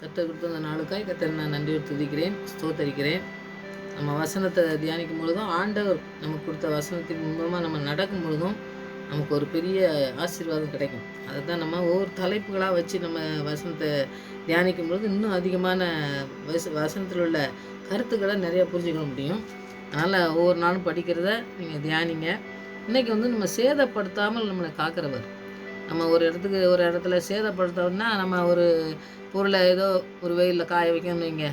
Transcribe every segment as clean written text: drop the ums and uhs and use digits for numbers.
கர்த்தர் கொடுத்த அந்த நாளுக்காய் கர்த்தரை நான் நன்றியோடு துதிக்கிறேன், ஸ்தோத்தரிக்கிறேன். நம்ம வசனத்தை தியானிக்கும் பொழுதும் ஆண்டவர் நமக்கு கொடுத்த வசனத்தின் மூலமாக நம்ம நடக்கும் பொழுதும் நமக்கு ஒரு பெரிய ஆசீர்வாதம் கிடைக்கும். அதை தான் நம்ம ஒவ்வொரு தலைப்புகளாக வச்சு நம்ம வசனத்தை தியானிக்கும் பொழுது இன்னும் அதிகமான வசனத்தில் உள்ள கருத்துக்களை நிறையா புரிஞ்சுக்க முடியும். அதனால் ஒவ்வொரு நாளும் படிக்கிறத நீங்கள் தியானிங்க. இன்றைக்கி நம்ம சேதப்படுத்தாமல் நம்மளை காக்கிறவர். நம்ம ஒரு இடத்துல சேதப்படுத்தோம்னா நம்ம ஒரு பொருளை ஏதோ ஒரு வெயிலில் காய வைக்கணும்னு வைங்க,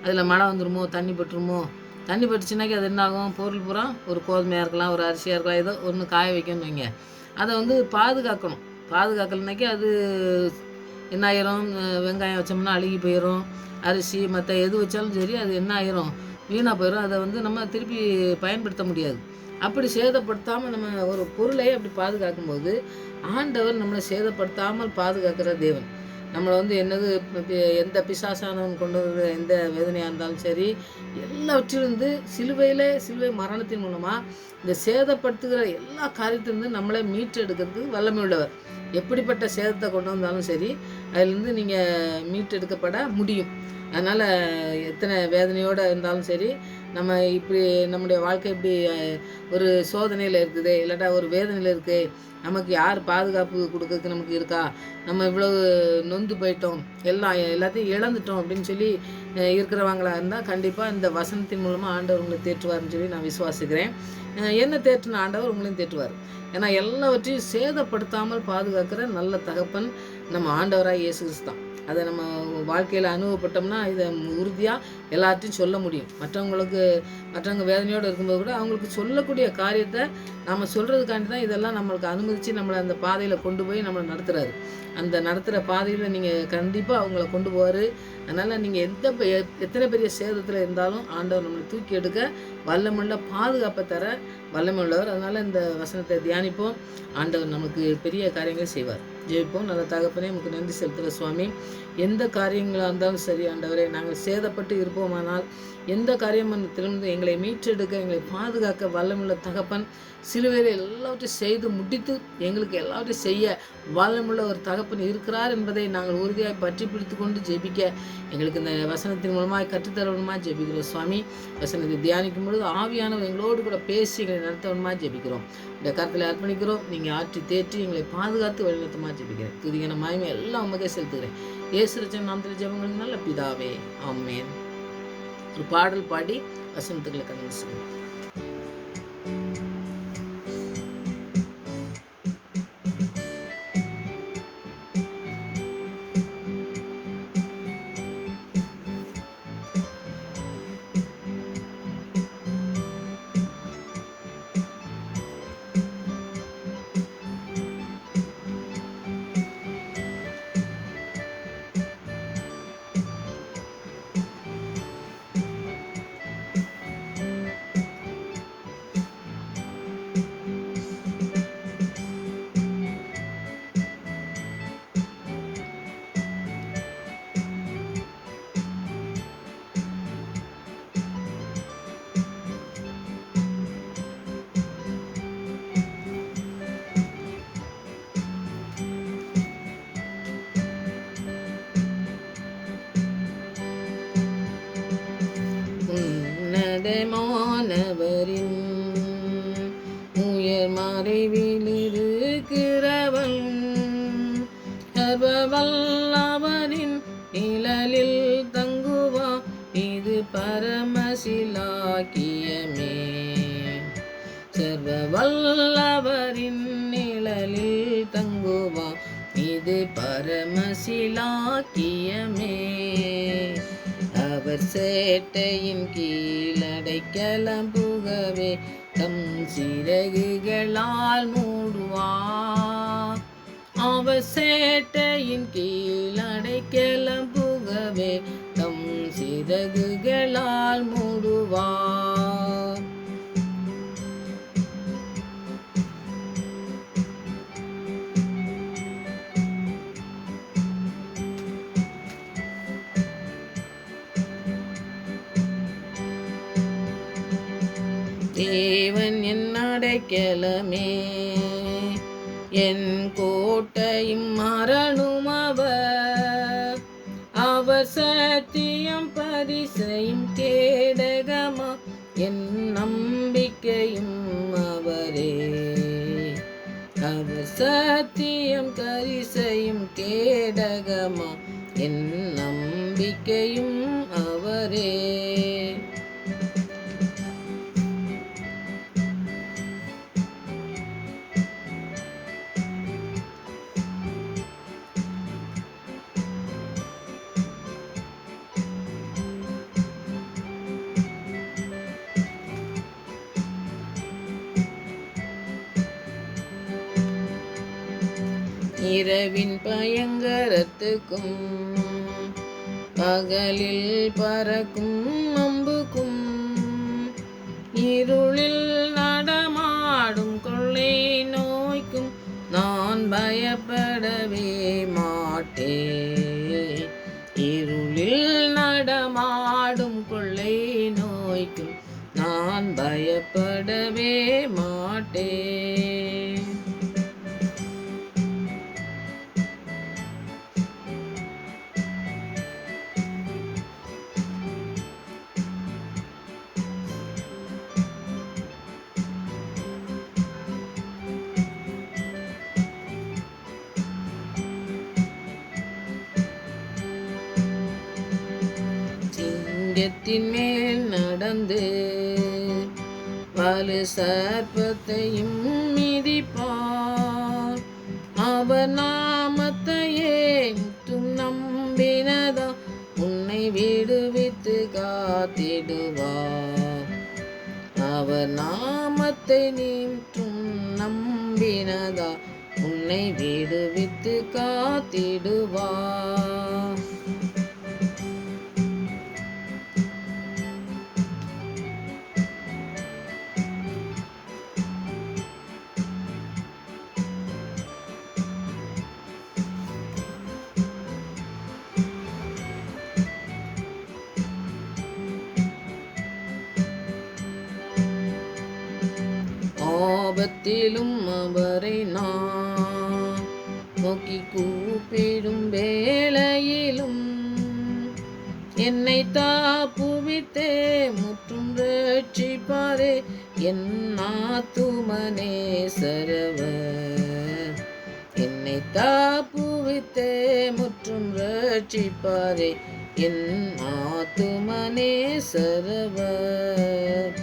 அதில் மழை வந்துடுமோ, தண்ணி பட்டுருமோ, தண்ணி பட்டுச்சுனாக்கி அது என்ன ஆகும், பொருள் பூரா ஒரு கோதுமையாக இருக்கலாம், ஒரு அரிசியாக இருக்கலாம், ஏதோ ஒன்று காய வைக்கணும்னு வைங்க, அதை பாதுகாக்கணும். பாதுகாக்கலைனாக்கி அது என்ன ஆயிரும், வெங்காயம் வச்சோம்னா அழுகி போயிடும், அரிசி மற்ற எது வச்சாலும் சரி அது என்ன ஆயிரும், வீணாக போயிடும். அதை நம்ம திருப்பி பயன்படுத்த முடியாது. அப்படி சேதப்படுத்தாமல் நம்ம ஒரு பொருளை அப்படி பாதுகாக்கும்போது ஆண்டவர் நம்மளை சேதப்படுத்தாமல் பாதுகாக்கிற தேவன். நம்மளை எந்த பிசாசானவன் கொண்டு வர எந்த வேதனையாக இருந்தாலும் சரி, எல்லாவற்றிலிருந்து சிலுவை மரணத்தின் மூலமாக இந்த சேதப்படுத்துகிற எல்லா காரியத்திலிருந்து நம்மளை மீட்டு எடுக்கிறதுக்கு வல்லமை உள்ளவர். எப்படிப்பட்ட சேதத்தை கொண்டு வந்தாலும் சரி, அதிலிருந்து நீங்கள் மீட்டெடுக்கப்பட முடியும். அதனால் எத்தனை வேதனையோடு இருந்தாலும் சரி, நம்ம இப்படி நம்முடைய வாழ்க்கை இப்படி ஒரு சோதனையில் இருக்குது, இல்லாட்டா ஒரு வேதனையில் இருக்குது, நமக்கு யார் பாதுகாப்பு கொடுக்கறதுக்கு நமக்கு இருக்கா, நம்ம இவ்வளவு நொந்து போயிட்டோம், எல்லாத்தையும் இழந்துட்டோம் அப்படின்னு சொல்லி இருக்கிறவங்களா இருந்தால் கண்டிப்பாக இந்த வசனத்தின் மூலமாக ஆண்டவர் உங்களை தேற்றுவார்னு சொல்லி நான் விசுவாசிக்கிறேன். என்ன தேற்றின ஆண்டவர் உங்களையும் தேற்றுவார். ஏன்னா எல்லாவற்றையும் சேதப்படுத்தாமல் பாதுகாக்கிற நல்ல தகப்பன் நம்ம ஆண்டவராக இயேசு கிறிஸ்து தான். அதை நம்ம வாழ்க்கையில் அனுபவப்பட்டோம்னா இதை உறுதியாக எல்லாத்தையும் சொல்ல முடியும். மற்றவங்க வேதனையோடு இருக்கும்போது கூட அவங்களுக்கு சொல்லக்கூடிய காரியத்தை நம்ம சொல்கிறதுக்காண்டி தான் இதெல்லாம் நம்மளுக்கு அனுமதித்து நம்மளை அந்த பாதையில் கொண்டு போய் நம்மளை நடத்துகிறாரு. அந்த நடத்துகிற பாதையில் நீங்கள் கண்டிப்பாக அவங்கள கொண்டு போவார். அதனால் நீங்கள் எத்தனை பெரிய சேதத்தில் இருந்தாலும் ஆண்டவர் நம்மளை தூக்கி எடுக்க வல்லமுள்ள பாதுகாப்பை தர வல்லமை உள்ளவர். அதனால் இந்த வசனத்தை தியானிப்போம். ஆண்டவர் நமக்கு பெரிய காரியங்களை செய்வார். ஜெயிப்போம். நல்ல தகப்பனே, நமக்கு நன்றி செலுத்துகிற சுவாமி. எந்த காரியங்களாக இருந்தாலும் சரி ஆண்டவரே, நாங்கள் சேதப்பட்டு இருப்போமானால் எந்த காரியத்திலிருந்து எங்களை மீட்டெடுக்க எங்களை பாதுகாக்க வல்லமுள்ள தகப்பன் சிலுவையில் எல்லாவற்றையும் செய்து முடித்து எங்களுக்கு எல்லாவற்றையும் செய்ய வல்லமுள்ள ஒரு தகப்பன் இருக்கிறார் என்பதை நாங்கள் உறுதியாக பற்றி பிடித்து கொண்டு ஜெபிக்க எங்களுக்கு இந்த வசனத்தின் மூலமாக கற்றுத்தரவனுமாக ஜெபிக்கிறோம் சுவாமி. வசனத்தை தியானிக்கும் பொழுது ஆவியானவர் எங்களோடு கூட பேசி எங்களை நடத்தவனுமாக ஜெபிக்கிறோம். இந்த கருத்தில் அர்ப்பணிக்கிறோம். நீங்கள் ஆற்றி தேற்றி எங்களை பாதுகாத்து வழிநடத்தமாக ஜெபிக்கிறேன். துதியான மகிமை எல்லாம் உமக்கே செலுத்துகிறேன். இயேசு ரட்சகர் நாமத்தில் ஜெபங்கள் நல்ல பிதாவே, ஆமென். ஒரு பாடல் பாடி வசனத்துக்களை கடந்து செல்லுங்கள். மாணவரின் உயர் மறைவில் இருக்கிறவன் சர்வவல்லவரின் நிழலில் தங்குவா, இது பரமசிலாக்கியமே. சர்வவல்லவரின் நிழலில் தங்குவா, இது பரமசிலாக்கியமே. அவர் சேட்டையின் கீழடைக்கலம் புகவே தம் சிறகுகளால் மூடுவார். அவர் சேட்டையின் கீழடைக்கலம் புகவே தம் சிறகுகளால் மூடுவார். தேவன் என் அடைக்கலமே, என் கோட்டையும் மரணும் அவர். அவர் சத்தியம் பரிசையும் கேடகமா, என் நம்பிக்கையும் அவரே. அவர் சத்தியம் கரிசையும் கேடகமா, என் நம்பிக்கையும் அவரே. இரவின் பயங்கரத்துக்கும் பகலில் பறக்கும் அம்புக்கும், இருளில் நடமாடும் கொள்ளை நோய்க்கும் நான் பயப்படவே மாட்டேன். இருளில் நடமாடும் கொள்ளை நோய்க்கும் நான் பயப்படவே மாட்டேன். சிங்கத்தின் மேல் நடந்து வலு சர்ப்பத்தையும் மிதிப்பார். அவர் நாமத்தையே முற்றும் நம்பினதா உன்னை விடுவித்து காத்திடுவார். அவர் நாமத்தை நீற்றும் நம்பினதா உன்னை விடுவித்து காத்திடுவார். ஆபத்திலும் அவரை நான் நோக்கி கூப்பிடும் வேளையிலும், என்னை தாப்புவித்தே முற்றும் ரட்சிப்பாரே என் ஆத்துமனே சரவர். என்னை தாப்புவித்தே முற்றும் ரட்சிப்பாரே என் ஆத்துமனே சரவர்.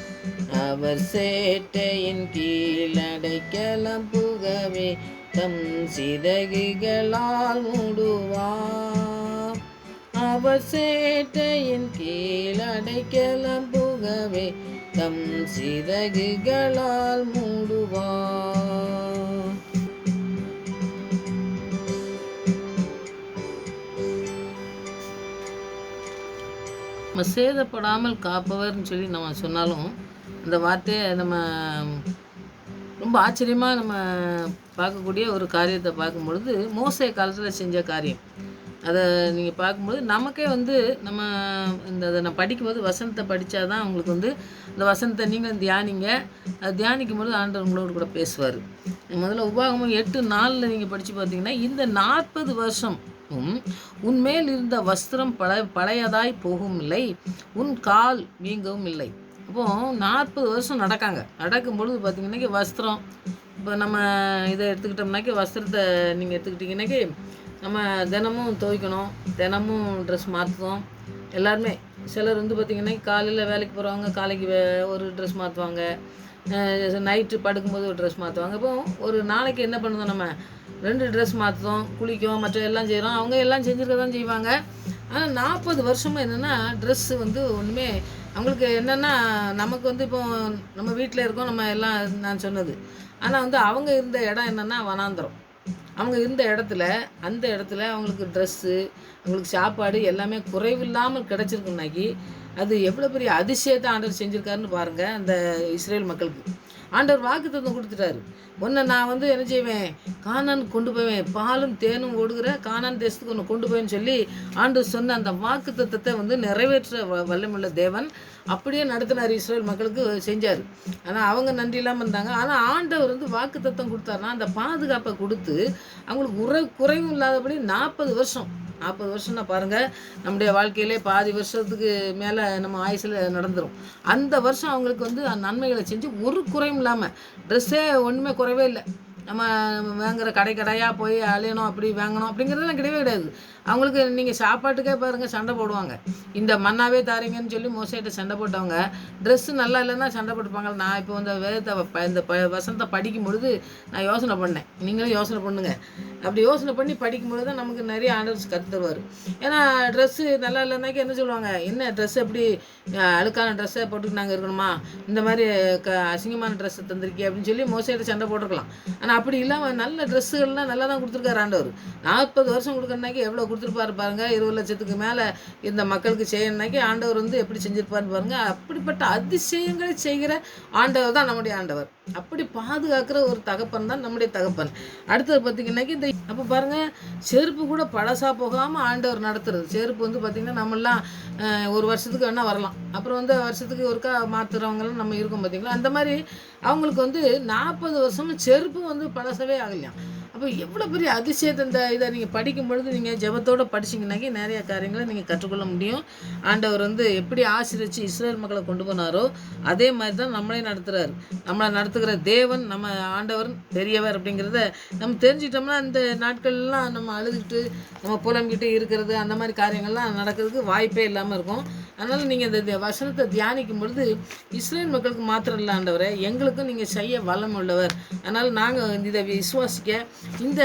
அவர் சேட்டையின் கீழடைக்கலம் புகவே தம் சிறகுகளால் மூடுவார். அவர் சேட்டையின் கீழடைக்கலம் புகவே தம் சிறகுகளால் மூடுவார். நம்ம சேதப்படாமல் காப்பவர்னு சொல்லி நம்ம சொன்னாலும் அந்த வார்த்தையை நம்ம ரொம்ப ஆச்சரியமாக நம்ம பார்க்கக்கூடிய ஒரு காரியத்தை பார்க்கும்பொழுது, மோசே காலத்தில் செஞ்ச காரியம் அதை நீங்கள் பார்க்கும்போது நமக்கே வந்து நம்ம அதை நான் படிக்கும்போது வசனத்தை படித்தா தான் அவங்களுக்கு வந்து அந்த வசனத்தை நீங்களும் தியானிங்க. அது தியானிக்கும் போது ஆண்டவர் உங்களோட கூட பேசுவார். முதல்ல உபாகமம் 8:4 நீங்கள் படித்து பார்த்தீங்கன்னா, இந்த 40 வருஷம் உன்மேல் இருந்த வஸ்திரம் பழையதாய் போகவும் இல்லை, உன் கால் வீங்கவும் இல்லை. அப்போது 40 வருஷம் நடக்கும்பொழுது பார்த்திங்கன்னாக்கி வஸ்திரம், இப்போ நம்ம இதை எடுத்துக்கிட்டோம்னாக்கி வஸ்திரத்தை நீங்கள் எடுத்துக்கிட்டிங்கன்னாக்கி நம்ம தினமும் துவைக்கணும், தினமும் ட்ரெஸ் மாற்றுவோம். எல்லாருமே சிலர் வந்து பார்த்திங்கன்னா காலையில் வேலைக்கு போகிறவங்க காலைக்கு ஒரு ட்ரெஸ் மாற்றுவாங்க, நைட்டு படுக்கும்போது ஒரு ட்ரெஸ் மாற்றுவாங்க. இப்போ ஒரு நாளைக்கு என்ன பண்ணுவோம், நம்ம 2 ட்ரெஸ் மாற்றுவோம், குளிக்கும், மற்ற எல்லாம் செய்கிறோம். அவங்க எல்லாம் செஞ்சுருக்க தான் செய்வாங்க. ஆனால் 40 வருஷமும் என்னென்னா ட்ரெஸ்ஸு வந்து ஒன்றுமே அவங்களுக்கு என்னென்னா, நமக்கு வந்து இப்போ நம்ம வீட்டில் இருக்கோம், நம்ம எல்லாம் நான் சொன்னது. ஆனால் வந்து அவங்க இருந்த இடம் என்னென்னா வனாந்தரம். அவங்க இருந்த அந்த இடத்துல அவங்களுக்கு ட்ரெஸ்ஸு, அவங்களுக்கு சாப்பாடு எல்லாமே குறைவில்லாமல் கிடச்சிருக்குனாக்கி அது எவ்வளோ பெரிய அதிசயத்தை ஆண்டவர் செஞ்சுருக்காருன்னு பாருங்கள். அந்த இஸ்ரேல் மக்களுக்கு ஆண்டவர் வாக்குத்தத்தம் கொடுத்துட்டாரு. ஒன்று நான் வந்து என்ன செய்வேன், கானானுக்கு கொண்டு போவேன், பாலும் தேனும் ஓடுகிற கானான் தேசத்துக்கு ஒன்று கொண்டு போவேன்னு சொல்லி ஆண்டவர் சொன்ன அந்த வாக்குத்தத்தத்தை வந்து நிறைவேற்ற வல்லமுள்ள தேவன் அப்படியே நடத்தினார், இஸ்ரேல் மக்களுக்கு செஞ்சார். ஆனால் அவங்க நன்றி இல்லாமல் இருந்தாங்க. ஆனால் ஆண்டவர் வந்து வாக்குத்தத்தம் கொடுத்தாருன்னா அந்த பாதுகாப்பை கொடுத்து அவங்களுக்கு குறைவும் இல்லாதபடி 40 வருஷம் 40 வருஷம்னா பாருங்கள், நம்முடைய வாழ்க்கையிலே பாதி வருஷத்துக்கு மேலே நம்ம ஆயுசில் நடந்துடும். அந்த வருஷம் அவங்களுக்கு வந்து நன்மைகளை செஞ்சு ஒரு குறையும் இல்லாமல், ட்ரெஸ்ஸே ஒன்றுமே குறைவே இல்லை. நம்ம வாங்குகிற கடையாக போய் அலையணும், அப்படி வாங்கணும் அப்படிங்கிறதெல்லாம் கிடையவே கிடையாது. அவங்களுக்கு நீங்கள் சாப்பாட்டுக்கே பாருங்கள் சண்டை போடுவாங்க. இந்த மண்ணாவே தாரீங்கன்னு சொல்லி மோசையிட்ட சண்டை போட்டவங்க, ட்ரெஸ்ஸு நல்லா இல்லைன்னா சண்டை போட்டுப்பாங்க. நான் இப்போ இந்த வேதத்தை இந்த வசனத்தை படிக்கும் பொழுது நான் யோசனை பண்ணேன். நீங்களும் யோசனை பண்ணுங்கள். அப்படி யோசனை பண்ணி படிக்கும்பொழுது தான் நமக்கு நிறைய ஆண்டவர் கற்று தருவார். ஏன்னா ட்ரெஸ்ஸு நல்லா இல்லைனாக்கி என்ன சொல்லுவாங்க, என்ன ட்ரெஸ்ஸு எப்படி அழுக்கான ட்ரெஸ்ஸை போட்டுட்டு நாங்கள் இருக்கணுமா, இந்த மாதிரி அசிங்கமான ட்ரெஸ்ஸை தந்திருக்கே அப்படின்னு சொல்லி மோசையிட்ட சண்டை போட்டிருக்கலாம். ஆனால் அப்படி இல்லாமல் நல்ல ட்ரெஸ்ஸுகள்லாம் நல்லா தான் கொடுத்துருக்காரு ஆண்டவர். 40 வருஷம் கொடுக்குறனாக்கி எவ்வளோ கொடுத்துருப்பாரு பாருங்கள். 20 லட்சத்துக்கு மேலே இந்த மக்களுக்கு செய்யணுனாக்கி ஆண்டவர் வந்து எப்படி செஞ்சுருப்பாருன்னு பாருங்கள். அப்படிப்பட்ட அதிசயங்களை செய்கிற ஆண்டவர் தான் நம்முடைய ஆண்டவர். அப்படி பாதுகாக்கிற ஒரு தகப்பன் தான் நம்முடைய தகப்பன். அடுத்தது பார்த்திங்கன்னாக்கி இந்த அப்போ பாருங்கள், செருப்பு கூட பழசாக போகாமல் ஆண்டவர் நடத்துறது. செருப்பு வந்து பார்த்திங்கன்னா நம்மளாம் ஒரு வருஷத்துக்கு வேணால் வரலாம், அப்புறம் வந்து வருஷத்துக்கு ஒருக்கா மாற்றுறவங்களும் நம்ம இருக்கோம் பார்த்திங்களா. அந்த மாதிரி அவங்களுக்கு வந்து 40 வருஷமும் செருப்பு வந்து பழசவே ஆகலையாம். அப்போ எவ்வளோ பெரிய அதிசயத்தை இதை நீங்கள் படிக்கும் பொழுது நீங்கள் ஜெபத்தோடு படிச்சிங்கனாக்கி நிறைய காரியங்களை நீங்கள் கற்றுக்கொள்ள முடியும். ஆண்டவர் வந்து எப்படி ஆசீர்வதித்து இஸ்ரேல் மக்களை கொண்டு போனாரோ அதே மாதிரி தான் நம்மளே நடத்துகிறார். நம்மளை நடத்துகிற தேவன் நம்ம ஆண்டவர் பெரியவர் அப்படிங்கிறத நம்ம தெரிஞ்சிட்டோம்னா இந்த நாட்கள்லாம் நம்ம அழுதுகிட்டு நம்ம புலம்பிக்கிட்டு இருக்கிறது அந்த மாதிரி காரியங்கள்லாம் நடக்கிறதுக்கு வாய்ப்பே இல்லாமல் இருக்கும். அதனால் நீங்கள் இந்த வசனத்தை தியானிக்கும் பொழுது இஸ்ரேல் மக்களுக்கு மாத்திரம் இல்லை ஆண்டவரை, எங்களுக்கும் நீங்கள் செய்ய வல்லம் உள்ளவர். அதனால் நாங்கள் இதை விசுவாசிக்க, இந்த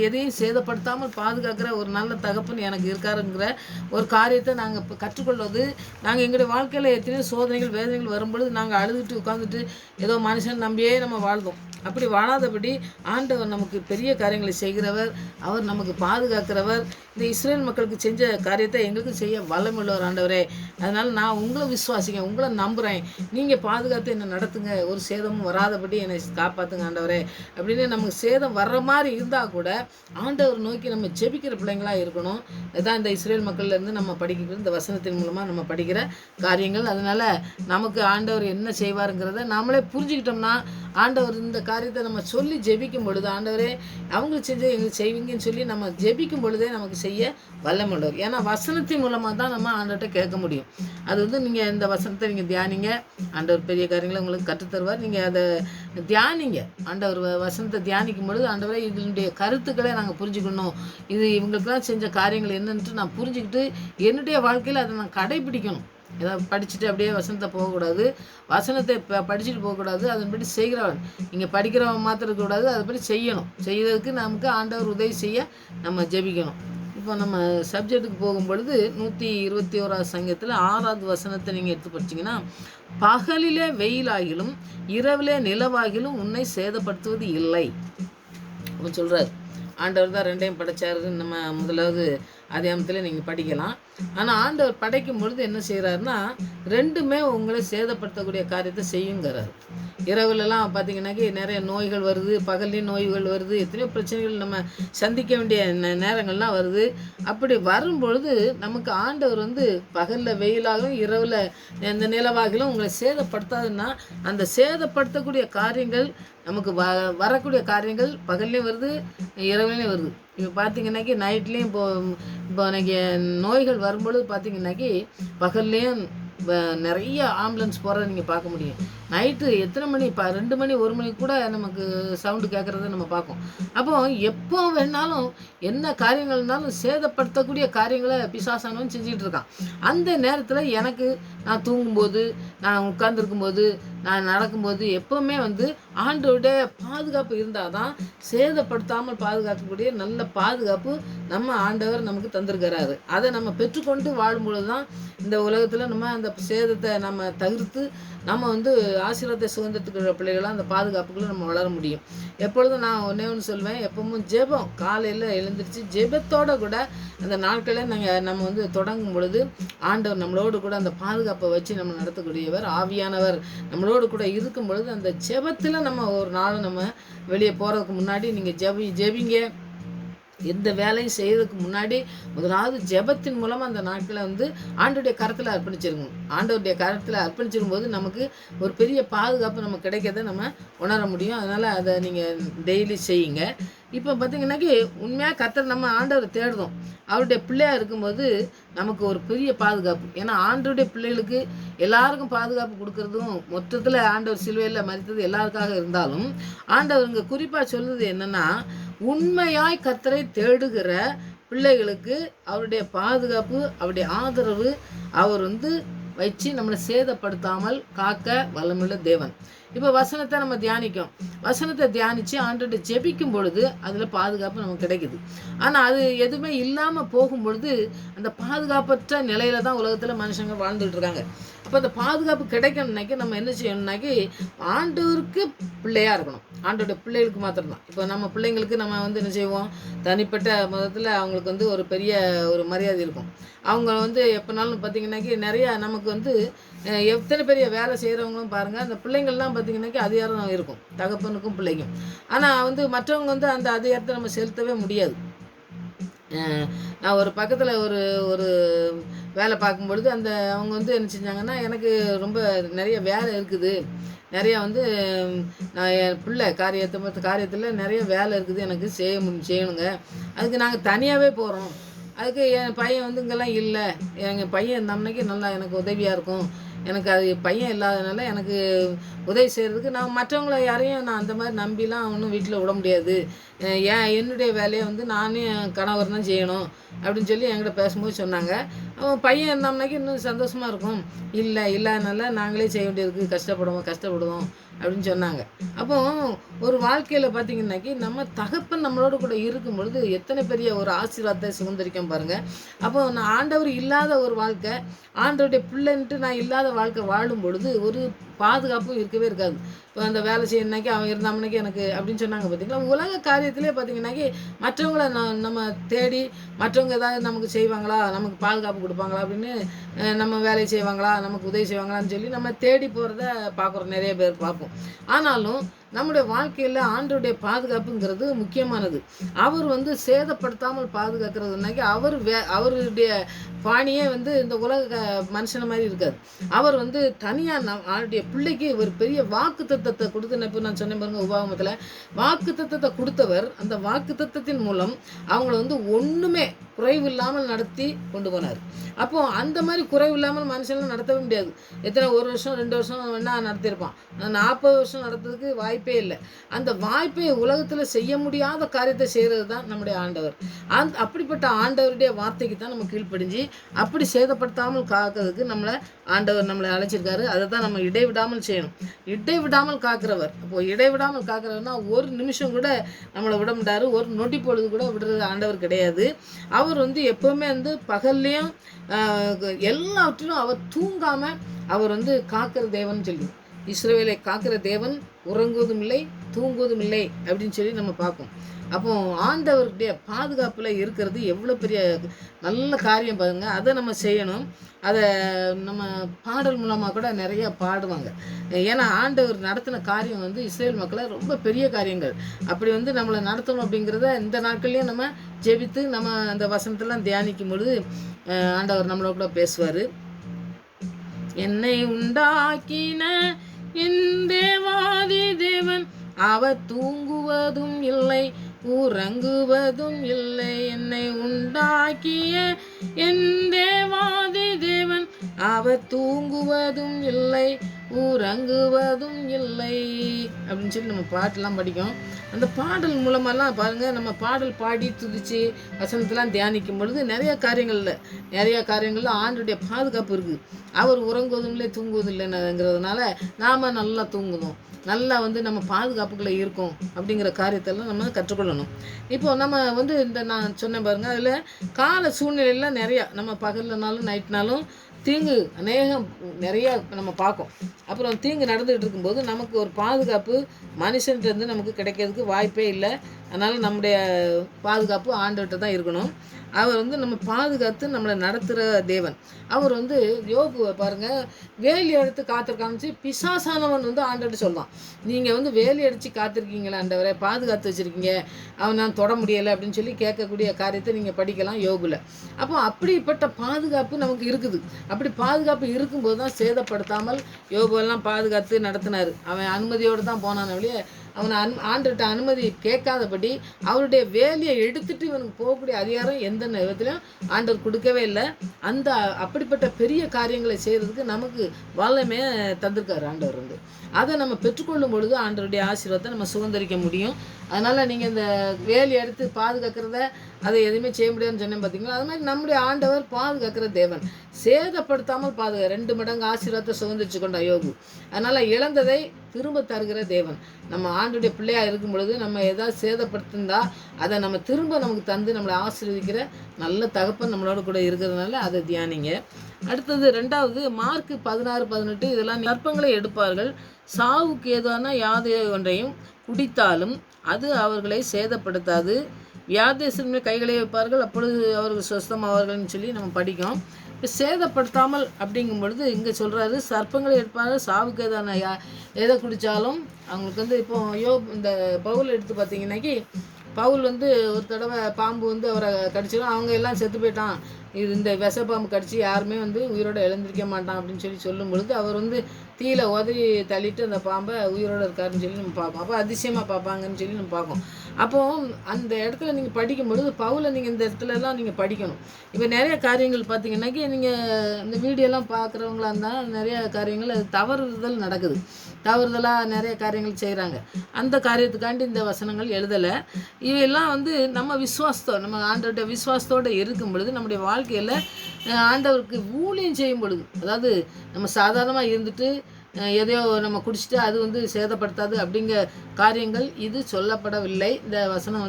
எதையும் சேதப்படுத்தாமல் பாதுகாக்கிற ஒரு நல்ல தகப்பன் எனக்கு இருக்காருங்கிற ஒரு காரியத்தை நாங்கள் இப்போ கற்றுக்கொள்வது. நாங்கள் எங்களுடைய வாழ்க்கையில் எத்தனையோ சோதனைகள் வேதனைகள் வரும்பொழுது நாங்கள் அழுதுட்டு உட்காந்துட்டு ஏதோ மனுஷன் நம்பியே நம்ம வாழ்ந்தோம். அப்படி வாழாதபடி ஆண்டவர் நமக்கு பெரிய காரியங்களை செய்கிறவர், அவர் நமக்கு பாதுகாக்கிறவர். இந்த இஸ்ரேல் மக்களுக்கு செஞ்ச காரியத்தை எங்களுக்கு செய்ய வல்லமுள்ளவர் ஆண்டவரே. அதனால் நான் உங்களை விசுவாசிக்கிறேன், உங்களை நம்புகிறேன். நீங்கள் பாதுகாத்து என்னை நடத்துங்க, ஒரு சேதமும் வராதபடி என்னை காப்பாற்றுங்க ஆண்டவரே அப்படின்னு. நமக்கு சேதம் வர்ற மாதிரி இருந்தால் கூட ஆண்டவர் நோக்கி நம்ம ஜெபிக்கிற பிள்ளைங்களாக இருக்கணும். இதுதான் இந்த இஸ்ரேல் மக்கள்லேருந்து நம்ம படிக்கிற இந்த வசனத்தின் மூலமாக நம்ம படிக்கிற காரியங்கள். அதனால் நமக்கு ஆண்டவர் என்ன செய்வாருங்கிறத நாமளே புரிஞ்சுக்கிட்டோம்னா, ஆண்டவர் இந்த காரியத்தை நம்ம சொல்லி ஜெபிக்கும் பொழுது, ஆண்டவரே அவங்களுக்கு செஞ்ச எங்களுக்கு செய்வீங்கன்னு சொல்லி நம்ம ஜெபிக்கும் பொழுதே நமக்கு செய்ய வல்லமுள்ளவர். ஏன்னா வசனத்தின் மூலமாக தான் நம்ம ஆண்டவர்கிட்ட கேட்க முடியும். அது வந்து நீங்கள் இந்த வசனத்தை நீங்கள் தியானிங்க, ஆண்டவர் பெரிய காரியங்களை உங்களுக்கு கற்றுத்தருவார். நீங்கள் அதை தியானிங்க. ஆண்டவர் வசனத்தை தியானிக்கும் பொழுது, ஆண்டவரே இதனுடைய கருத்துக்களை நாங்கள் புரிஞ்சுக்கணும், இது இவங்களுக்குலாம் செஞ்ச காரியங்கள் என்னன்ட்டு நான் புரிஞ்சுக்கிட்டு என்னுடைய வாழ்க்கையில் அதை நான் கடைபிடிக்கணும். ஏதாவது படிச்சுட்டு அப்படியே வசனத்தை போகக்கூடாது, வசனத்தை படிச்சுட்டு போகக்கூடாது, அதன்படி செய்கிறவன். நீங்கள் படிக்கிறவன் மாத்திரம் இருக்கக்கூடாது, அதுபடி செய்யணும். செய்கிறதுக்கு நமக்கு ஆண்டவர் உதவி செய்ய நம்ம ஜெபிக்கணும். இப்போ நம்ம சப்ஜெக்ட்டுக்கு போகும்பொழுது 121 சங்கத்தில் 6வது வசனத்தை நீங்கள் எடுத்து படிச்சிங்கன்னா, பகலிலே வெயிலாகிலும் இரவிலே நிலவாகிலும் உன்னை சேதப்படுத்துவது இல்லை அப்படின்னு சொல்கிறார். ஆண்டவர் தான் ரெண்டையும் படைச்சாரு. நம்ம முதலாவது அதிகாரத்தில் நீங்கள் படிக்கலாம். ஆனால் ஆண்டவர் படைக்கும் பொழுது என்ன செய்கிறாருன்னா, ரெண்டுமே உங்களை சேதப்படுத்தக்கூடிய காரியத்தை செய்யுங்கிறார். இரவுலலாம் பார்த்திங்கனாக்கி நிறைய நோய்கள் வருது, பகல்லையும் நோய்கள் வருது, எத்தனையோ பிரச்சனைகள் நம்ம சந்திக்க வேண்டிய நேரங்கள்லாம் வருது. அப்படி வரும்பொழுது நமக்கு ஆண்டவர் வந்து பகலில் வெயிலாகவும் இரவில் எந்த நிலவாகிலும் உங்களை சேதப்படுத்தாதுன்னா, அந்த சேதப்படுத்தக்கூடிய காரியங்கள் நமக்கு வரக்கூடிய காரியங்கள் பகல்லையும் வருது, இரவுலையும் வருது. இப்போ பார்த்திங்கனாக்கி நைட்லேயும் இப்போ எனக்கு நோய்கள் வரும்பொழுது பார்த்திங்கனாக்கி பகல்லையும் நிறைய ஆம்புலன்ஸ் போகிறத நீங்கள் பார்க்க முடியும். நைட்டு எத்தனை மணி 2 மணி 1 மணிக்கு கூட நமக்கு சவுண்டு கேட்குறத நம்ம பார்ப்போம். அப்போ எப்போ வேணாலும் என்ன காரியங்கள்னாலும் சேதப்படுத்தக்கூடிய காரியங்களை பிசாசானவன் செஞ்சுக்கிட்டு இருக்கான். அந்த நேரத்தில் எனக்கு நான் தூங்கும்போது, நான் உட்கார்ந்துருக்கும்போது, நான் நடக்கும்போது எப்போவுமே வந்து ஆண்டவருடைய பாதுகாப்பு இருந்தால் தான் சேதப்படுத்தாமல் பாதுகாக்கக்கூடிய நல்ல பாதுகாப்பு நம்ம ஆண்டவர் நமக்கு தந்திருக்கிறாரு. அதை நம்ம பெற்றுக்கொண்டு வாழும்பொழுது தான் இந்த உலகத்தில் நம்ம அந்த சேதத்தை நம்ம தவிர்த்து நம்ம வந்து ஆசீர்வாதத்தை சுதந்திரத்துக்கு பிள்ளைகளாக அந்த பாதுகாப்புக்குள்ளே நம்ம வளர முடியும். எப்பொழுதும் நான் ஒன்று சொல்வேன், எப்பவும் ஜெபம் காலையில் எழுந்திரிச்சு ஜெபத்தோடு கூட அந்த நாட்களை நம்ம வந்து தொடங்கும் பொழுது ஆண்டவர் நம்மளோடு கூட அந்த பாதுகாப்பை வச்சு நம்ம நடத்தக்கூடியவர். ஆவியானவர் நம்மளோடு கூட இருக்கும் பொழுது அந்த ஜெபத்தில் நம்ம ஒரு நாள் நம்ம வெளியே போகிறதுக்கு முன்னாடி நீங்கள் ஜெபிங்க. எந்த வேலையும் செய்யறதுக்கு முன்னாடி முதலாவது ஜெபத்தின் மூலமாக அந்த நாட்களை வந்து ஆண்டவருடைய கரத்தில் அர்ப்பணிச்சிருக்கணும். ஆண்டவருடைய கரத்தில் அர்ப்பணிச்சிடும் போது நமக்கு ஒரு பெரிய பாதுகாப்பு நமக்கு கிடைக்கிறத நம்ம உணர முடியும். அதனால் அதை நீங்கள் டெய்லி செய்யுங்க. இப்போ பார்த்தீங்கன்னாக்கி உண்மையாக கர்த்தர் நம்ம ஆண்டவரை தேடுறோம். அவருடைய பிள்ளையாக இருக்கும்போது நமக்கு ஒரு பெரிய பாதுகாப்பு. ஏன்னா ஆண்டவருடைய பிள்ளைகளுக்கு எல்லாருக்கும் பாதுகாப்பு கொடுக்குறதும் மொத்தத்தில் ஆண்டவர் சிலுவையில் மரித்தது எல்லாருக்காக இருந்தாலும், ஆண்டவர் இங்கே குறிப்பாக சொல்லுது என்னென்னா, உண்மையாய் கர்த்தரை தேடுகிற பிள்ளைகளுக்கு அவருடைய பாதுகாப்பு, அவருடைய ஆதரவு அவர் வச்சு நம்மளை சேதப்படுத்தாமல் காக்க வல்லமுள்ள தேவன். இப்போ வசனத்தை நம்ம தியானிக்கும், வசனத்தை தியானித்து ஆண்டவர்கிட்ட ஜெபிக்கும் பொழுது அதில் பாதுகாப்பு நமக்கு கிடைக்குது. ஆனால் அது எதுவுமே இல்லாமல் போகும் பொழுது அந்த பாதுகாப்பற்ற நிலையில தான் உலகத்தில் மனுஷங்க வாழ்ந்துட்டு இருக்காங்க. அப்போ அந்த பாதுகாப்பு கிடைக்கணும்னாக்கி நம்ம என்ன செய்யணும்னாக்கி ஆண்டவருக்கு பிள்ளையாக இருக்கணும். ஆண்டோட பிள்ளைகளுக்கு மாத்திரம்தான். இப்போ நம்ம பிள்ளைங்களுக்கு நம்ம என்ன செய்வோம், தனிப்பட்ட மதத்தில் அவங்களுக்கு ஒரு பெரிய ஒரு மரியாதை இருக்கும். அவங்க எப்போனாலும் பார்த்திங்கனாக்கி நிறையா நமக்கு எத்தனை பெரிய வேலை செய்கிறவங்களும் பாருங்கள், அந்த பிள்ளைங்கள்லாம் பார்த்திங்கனாக்கி அதிகாரம் இருக்கும், தகப்பனுக்கும் பிள்ளைக்கும். ஆனால் மற்றவங்க அந்த அதிகாரத்தை நம்ம செலுத்தவே முடியாது. நான் ஒரு பக்கத்தில் ஒரு ஒரு வேலை பார்க்கும்பொழுது அவங்க என்ன செஞ்சாங்கன்னா, எனக்கு ரொம்ப நிறைய வேலை இருக்குது, நிறையா நான் என் பிள்ளை காரியத்தில் நிறைய வேலை இருக்குது, எனக்கு செய்யணுங்க, அதுக்கு நாங்கள் தனியாகவே போகிறோம், அதுக்கு என் பையன் இங்கெல்லாம் இல்லை, எங்கள் பையன் இருந்தோம்னாக்கி நல்லா எனக்கு உதவியாக இருக்கும், எனக்கு அது பையன் இல்லாதனால எனக்கு உதவி செய்கிறதுக்கு நான் மற்றவங்கள யாரையும் நான் அந்த மாதிரி நம்பிலாம் ஒன்றும் வீட்டில் விட முடியாது, என்னுடைய வேலையை நானே என் கணவர் தான் செய்யணும் அப்படின்னு சொல்லி என்கிட்ட பேசும்போது சொன்னாங்க. அவன் பையன் இருந்தோம்னாக்கி இன்னும் சந்தோஷமாக இருக்கும், இல்லாதனால நாங்களே செய்ய வேண்டியதுக்கு கஷ்டப்படுவோம் அப்படின்னு சொன்னாங்க. அப்போ ஒரு வாழ்க்கையில் பார்த்திங்கனாக்கி நம்ம தகப்பன் நம்மளோட கூட இருக்கும் பொழுது எத்தனை பெரிய ஒரு ஆசீர்வாதத்தை சுதந்திரிக்கும் பாருங்கள். அப்போ நான் ஆண்டவர் இல்லாத ஒரு வாழ்க்கை, ஆண்டவருடைய பிள்ளைன்ட்டு நான் இல்லாத வாழ்க்கை வாழும் பொழுது ஒரு பாதுகாப்பும் இருக்கவே இருக்காது. இப்போ அந்த வேலை செய்யணுனாக்கி அவன் இருந்தாமனாக்கி எனக்கு அப்படின்னு சொன்னாங்க. பார்த்திங்களா, உலக காரியத்திலே பார்த்திங்கனாக்கி மற்றவங்கள நம்ம தேடி மற்றவங்க ஏதாவது நமக்கு செய்வாங்களா, நமக்கு பாதுகாப்பு கொடுப்பாங்களா அப்படின்னு, நம்ம வேலை செய்வாங்களா, நமக்கு உதவி செய்வாங்களான்னு சொல்லி நம்ம தேடி போகிறத பார்க்குறோம், நிறைய பேர் பார்ப்போம். ஆனாலும் நம்முடைய வாழ்க்கையில் ஆண்டவருடைய பாதுகாப்புங்கிறது முக்கியமானது. அவர் சேதப்படுத்தாமல் பாதுகாக்கிறதுனாக்கி அவருடைய பாணியே இந்த உலக மனுஷன மாதிரி இருக்காது. அவர் தனியாக அவருடைய பிள்ளைக்கு ஒரு பெரிய வாக்கு தத்தத்தை கொடுத்து, இப்போ நான் சொன்னேன் பாருங்க, உபாகமத்தில் வாக்கு தத்தத்தை கொடுத்தவர் அந்த வாக்கு தத்தத்தின் மூலம் அவங்கள ஒன்றுமே குறைவு இல்லாமல் நடத்தி கொண்டு போனார். அப்போது அந்த மாதிரி குறைவு இல்லாமல் மனுஷன்லாம் நடத்தவே முடியாது. எத்தனை 1 வருஷம் 2 வருஷம் வேணால் நடத்தியிருப்பான், 40 வருஷம் நடத்துறதுக்கு வாய்ப்பே இல்லை. அந்த வாய்ப்பை உலகத்தில் செய்ய முடியாத காரியத்தை செய்கிறது தான் நம்முடைய ஆண்டவர். அப்படிப்பட்ட ஆண்டவருடைய வார்த்தைக்கு தான் நம்ம கீழ்ப்படிஞ்சு அப்படி சேதப்படுத்தாமல் காக்கிறதுக்கு நம்மளை அழைச்சிருக்காரு. அதை தான் நம்ம இடைவிடாமல் செய்யணும். இடைவிடாமல் காக்கிறவர். அப்போது இடைவிடாமல் காக்கிறவர்னா ஒரு நிமிஷம் கூட நம்மளை விட மாட்டார், ஒரு நொடி பொழுது கூட விடுறது ஆண்டவர் கிடையாது. அவர் எப்போவுமே பகல்லையும் எல்லாவற்றிலும் அவர் தூங்காமல் அவர் காக்கிற தேவன் சொல்லி, இஸ்ரவேலை காக்கிற தேவன் உறங்குவதும் இல்லை தூங்குவதும் இல்லை அப்படின்னு சொல்லி நம்ம பார்ப்போம். அப்போ ஆண்டவருடைய பாதுகாப்பில் இருக்கிறது எவ்வளோ பெரிய நல்ல காரியம் பாருங்க. அதை நம்ம செய்யணும். அதை நம்ம பாடல் மூலமாக கூட நிறையா பாடுவாங்க. ஏன்னா ஆண்டவர் நடத்தின காரியம் இஸ்ரேல் மக்களை ரொம்ப பெரிய காரியங்கள். அப்படி நம்மளை நடத்தணும் அப்படிங்கிறத இந்த நாட்கள்லேயும் நம்ம ஜெபித்து நம்ம அந்த வசனத்தெல்லாம் தியானிக்கும் பொழுது ஆண்டவர் நம்மளோட கூட பேசுவார். என்னை உண்டாக்கின என் தேவாதி தேவன் அவர் தூங்குவதும் இல்லை உறங்குவதும் இல்லை. என்னை உண்டாக்கிய என் தேவாதி தேவன் அவர் தூங்குவதும் இல்லை உறங்குவதும் இல்லை அப்படின்னு சொல்லி நம்ம பாட்டெல்லாம் படிக்கும். அந்த பாடல் மூலமெல்லாம் பாருங்கள், நம்ம பாடல் பாடி துதிச்சு வசனத்தெல்லாம் தியானிக்கும் பொழுது நிறைய காரியங்களில் ஆண்டுடைய பாதுகாப்பு இருக்குது. அவர் உறங்குவதும் இல்லை தூங்குவதும் இல்லைங்கிறதுனால நாம் நல்லா தூங்குவோம், நல்லா நம்ம பாதுகாப்புக்குள்ளே இருக்கோம் அப்படிங்கிற காரியத்தெல்லாம் நம்ம கற்றுக்கொள்ளணும். இப்போது நம்ம இந்த நான் சொன்னேன் பாருங்கள், அதில் கால சூழ்நிலையில் நிறையா நம்ம பகல்னாலும் நைட்னாலும் தீங்கு அநேகம் நிறையா நம்ம பார்க்கும். அப்புறம் தீங்கு நடந்துகிட்டு இருக்கும்போது நமக்கு ஒரு பாதுகாப்பு மனுஷன்ட்டு நமக்கு கிடைக்கிறதுக்கு வாய்ப்பே இல்லை. அதனால் நம்முடைய பாதுகாப்பு ஆண்டவர்கிட்ட தான் இருக்கணும். அவர் நம்ம பாதுகாத்து நம்மளை நடத்துகிற தேவன். அவர் யோபு பாருங்கள், வேலி எடுத்து காத்திருக்கான்னு பிசாசானவன் ஆண்டவர்கிட்ட சொல்லுவான், நீங்கள் வேலி அடித்து காத்திருக்கீங்களா ஆண்டவரை, பாதுகாத்து வச்சுருக்கீங்க, அவன் நான் தொட முடியலை அப்படின்னு சொல்லி கேட்கக்கூடிய காரியத்தை நீங்கள் படிக்கலாம் யோபுல. அப்போ அப்படிப்பட்ட பாதுகாப்பு நமக்கு இருக்குது. அப்படி பாதுகாப்பு இருக்கும்போது தான் சேதப்படுத்தாமல் யோபுவெல்லாம் பாதுகாத்து நடத்தினார். அவன் அனுமதியோடு தான் போனான் வழியே அவனை ஆண்டுகிட்ட அனுமதி கேட்காதபடி அவருடைய வேலையை எடுத்துட்டு இவனுக்கு போகக்கூடிய அதிகாரம் எந்த விதத்திலையும் ஆண்டவர் கொடுக்கவே இல்லை. அந்த அப்படிப்பட்ட பெரிய காரியங்களை செய்கிறதுக்கு நமக்கு வல்லமே தந்திருக்காரு ஆண்டவர் அதை நம்ம பெற்றுக்கொள்ளும் பொழுது ஆண்டவருடைய ஆசீர்வாதத்தை நம்ம சுதந்திரிக்க முடியும். அதனால் நீங்கள் இந்த வேலையை எடுத்து பாதுகாக்கிறத அதை எதுவுமே செய்ய முடியாதுன்னு சொன்னேன் பார்த்தீங்களா. அது மாதிரி நம்முடைய ஆண்டவர் பாதுகாக்கிற தேவன், சேதப்படுத்தாமல் 2 மடங்கு ஆசீர்வாதத்தை சுதந்திரிச்சு கொண்ட யோபு. அதனால் இழந்ததை திரும்ப தருகிற தேவன். நம்ம ஆண்டுடைய பிள்ளையாக இருக்கும் பொழுது நம்ம ஏதாவது சேதப்படுத்திருந்தா அதை நம்ம திரும்ப நமக்கு தந்து நம்மளை ஆசீர்வதிக்கிற நல்ல தகப்பன் நம்மளோட கூட இருக்கிறதுனால அதை தியானிங்க. அடுத்தது 2வது மார்க் 16-18 இதெல்லாம் கற்பங்களை எடுப்பார்கள், சாவுக்கு ஏதான யாது ஒன்றையும் குடித்தாலும் அது அவர்களை சேதப்படுத்தாது, வியாதேசமே கைகளை வைப்பார்கள் அப்பொழுது அவர்கள் சுஸ்தமாவார்கள்னு சொல்லி நம்ம படிக்கோம். இப்போ சேதப்படுத்தாமல் அப்படிங்கும் பொழுது இங்கே சொல்கிறாரு, சர்ப்பங்களை எடுப்பார்கள், சாவுக்கு ஏதான எதை குடித்தாலும் அவங்களுக்கு இப்போ இந்த பவுல் எடுத்து பார்த்தீங்கன்னாக்கி, பவுல் ஒரு தடவை பாம்பு அவரை கடிச்சிடும், அவங்க எல்லாம் செத்து போயிட்டான், இது இந்த விஷப்பாம்பு கடிச்சு யாருமே உயிரோடு எழுந்திருக்க மாட்டான் அப்படின்னு சொல்லும் பொழுது அவர் தீயில உதவி தள்ளிட்டு அந்த பாம்பை உயிரோடு இருக்காருன்னு சொல்லி நம்ம பார்ப்போம். அப்போ அதிசயமாக பார்ப்பாங்கன்னு சொல்லி நம்ம பார்ப்போம். அப்போது அந்த இடத்துல நீங்கள் படிக்கும் பொழுது பவுலை நீங்கள் இந்த இடத்துலலாம் நீங்கள் படிக்கணும். இப்போ நிறைய காரியங்கள் பார்த்தீங்கன்னாக்கி நீங்கள் இந்த வீடியோலாம் பார்க்குறவங்களா இருந்தால் நிறைய காரியங்கள் அது தவறுதல் நடக்குது, தவறுதலாக நிறைய காரியங்கள் செய்கிறாங்க. அந்த காரியத்துக்காண்டி இந்த வசனங்கள் எழுதலை. இவையெல்லாம் நம்ம விசுவாசத்தோடு நம்ம ஆண்டவர்கிட்ட விசுவாசத்தோடு இருக்கும் பொழுது நம்முடைய வாழ்க்கையில் ஆண்டவருக்கு ஊழியம் செய்யும் பொழுது, அதாவது நம்ம சாதாரணமாக இருந்துட்டு எதையோ நம்ம குடிச்சிட்டு அது சேதப்படுத்தாது அப்படிங்கிற காரியங்கள் இது சொல்லப்படவில்லை. இந்த வசனம்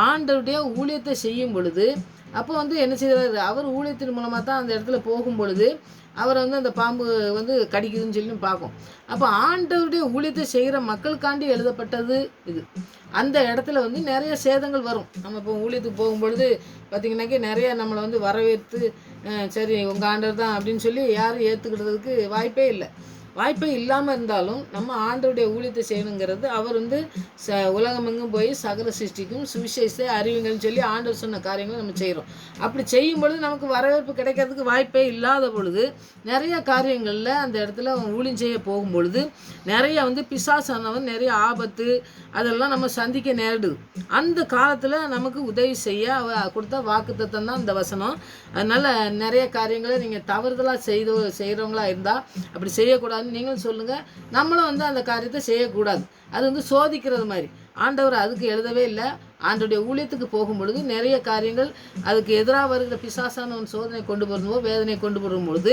ஆண்டவருடைய ஊழியத்தை செய்யும் பொழுது அப்போ என்ன செய்கிறாரு, அவர் ஊழியத்தின் மூலமாக தான் அந்த இடத்துல போகும் பொழுது அவரை அந்த பாம்பு கடிக்குதுன்னு சொல்லி பார்க்கும். அப்போ ஆண்டவருடைய ஊழியத்தை செய்கிற மக்களுக்காண்டி எழுதப்பட்டது இது. அந்த இடத்துல நிறைய சேதங்கள் வரும். நம்ம இப்போ ஊழியத்துக்கு போகும்பொழுது பார்த்திங்கனாக்கி நிறைய நம்மளை வரவேற்று சரி உங்கள் ஆண்டவர் தான் அப்படின்னு சொல்லி யாரும் ஏற்றுக்கிட்டதுக்கு வாய்ப்பே இல்லாமல் இருந்தாலும் நம்ம ஆண்டவருடைய ஊழியத்தை செய்யணுங்கிறது அவர் உலகமெங்கும் போய் சகல சிருஷ்டிக்கும் சுவிசேஷத்தை அறிவுங்கள்னு சொல்லி ஆண்டவர் சொன்ன காரியங்களை நம்ம செய்கிறோம். அப்படி செய்யும் பொழுது நமக்கு வரவேற்பு கிடைக்கிறதுக்கு வாய்ப்பே இல்லாத பொழுது நிறைய காரியங்களில் அந்த இடத்துல ஊழியம் செய்ய போகும் பொழுது நிறைய பிசாசானவன் நிறைய ஆபத்து அதெல்லாம் நம்ம சந்திக்க நேரிடுது. அந்த காலத்தில் நமக்கு உதவி செய்ய கொடுத்த வாக்குத்தத்தம் தான் இந்த வசனம். அதனால் நிறைய காரியங்களை நீங்கள் தவறுதலாக செய்கிறவங்களா இருந்தால் அப்படி செய்யக்கூடாதுன்னு நீங்களும் சொல்லுங்கள். நம்மளும் அந்த காரியத்தை செய்யக்கூடாது. அது சோதிக்கிறது மாதிரி. ஆண்டவர் அதுக்கு எழுதவே இல்லை. ஆண்டவருடைய ஊழியத்துக்கு போகும் பொழுது நிறைய காரியங்கள் அதுக்கு எதிராக வருகிற பிசாசான சோதனை கொண்டு வரும்போது வேதனை கொண்டு வரும்பொழுது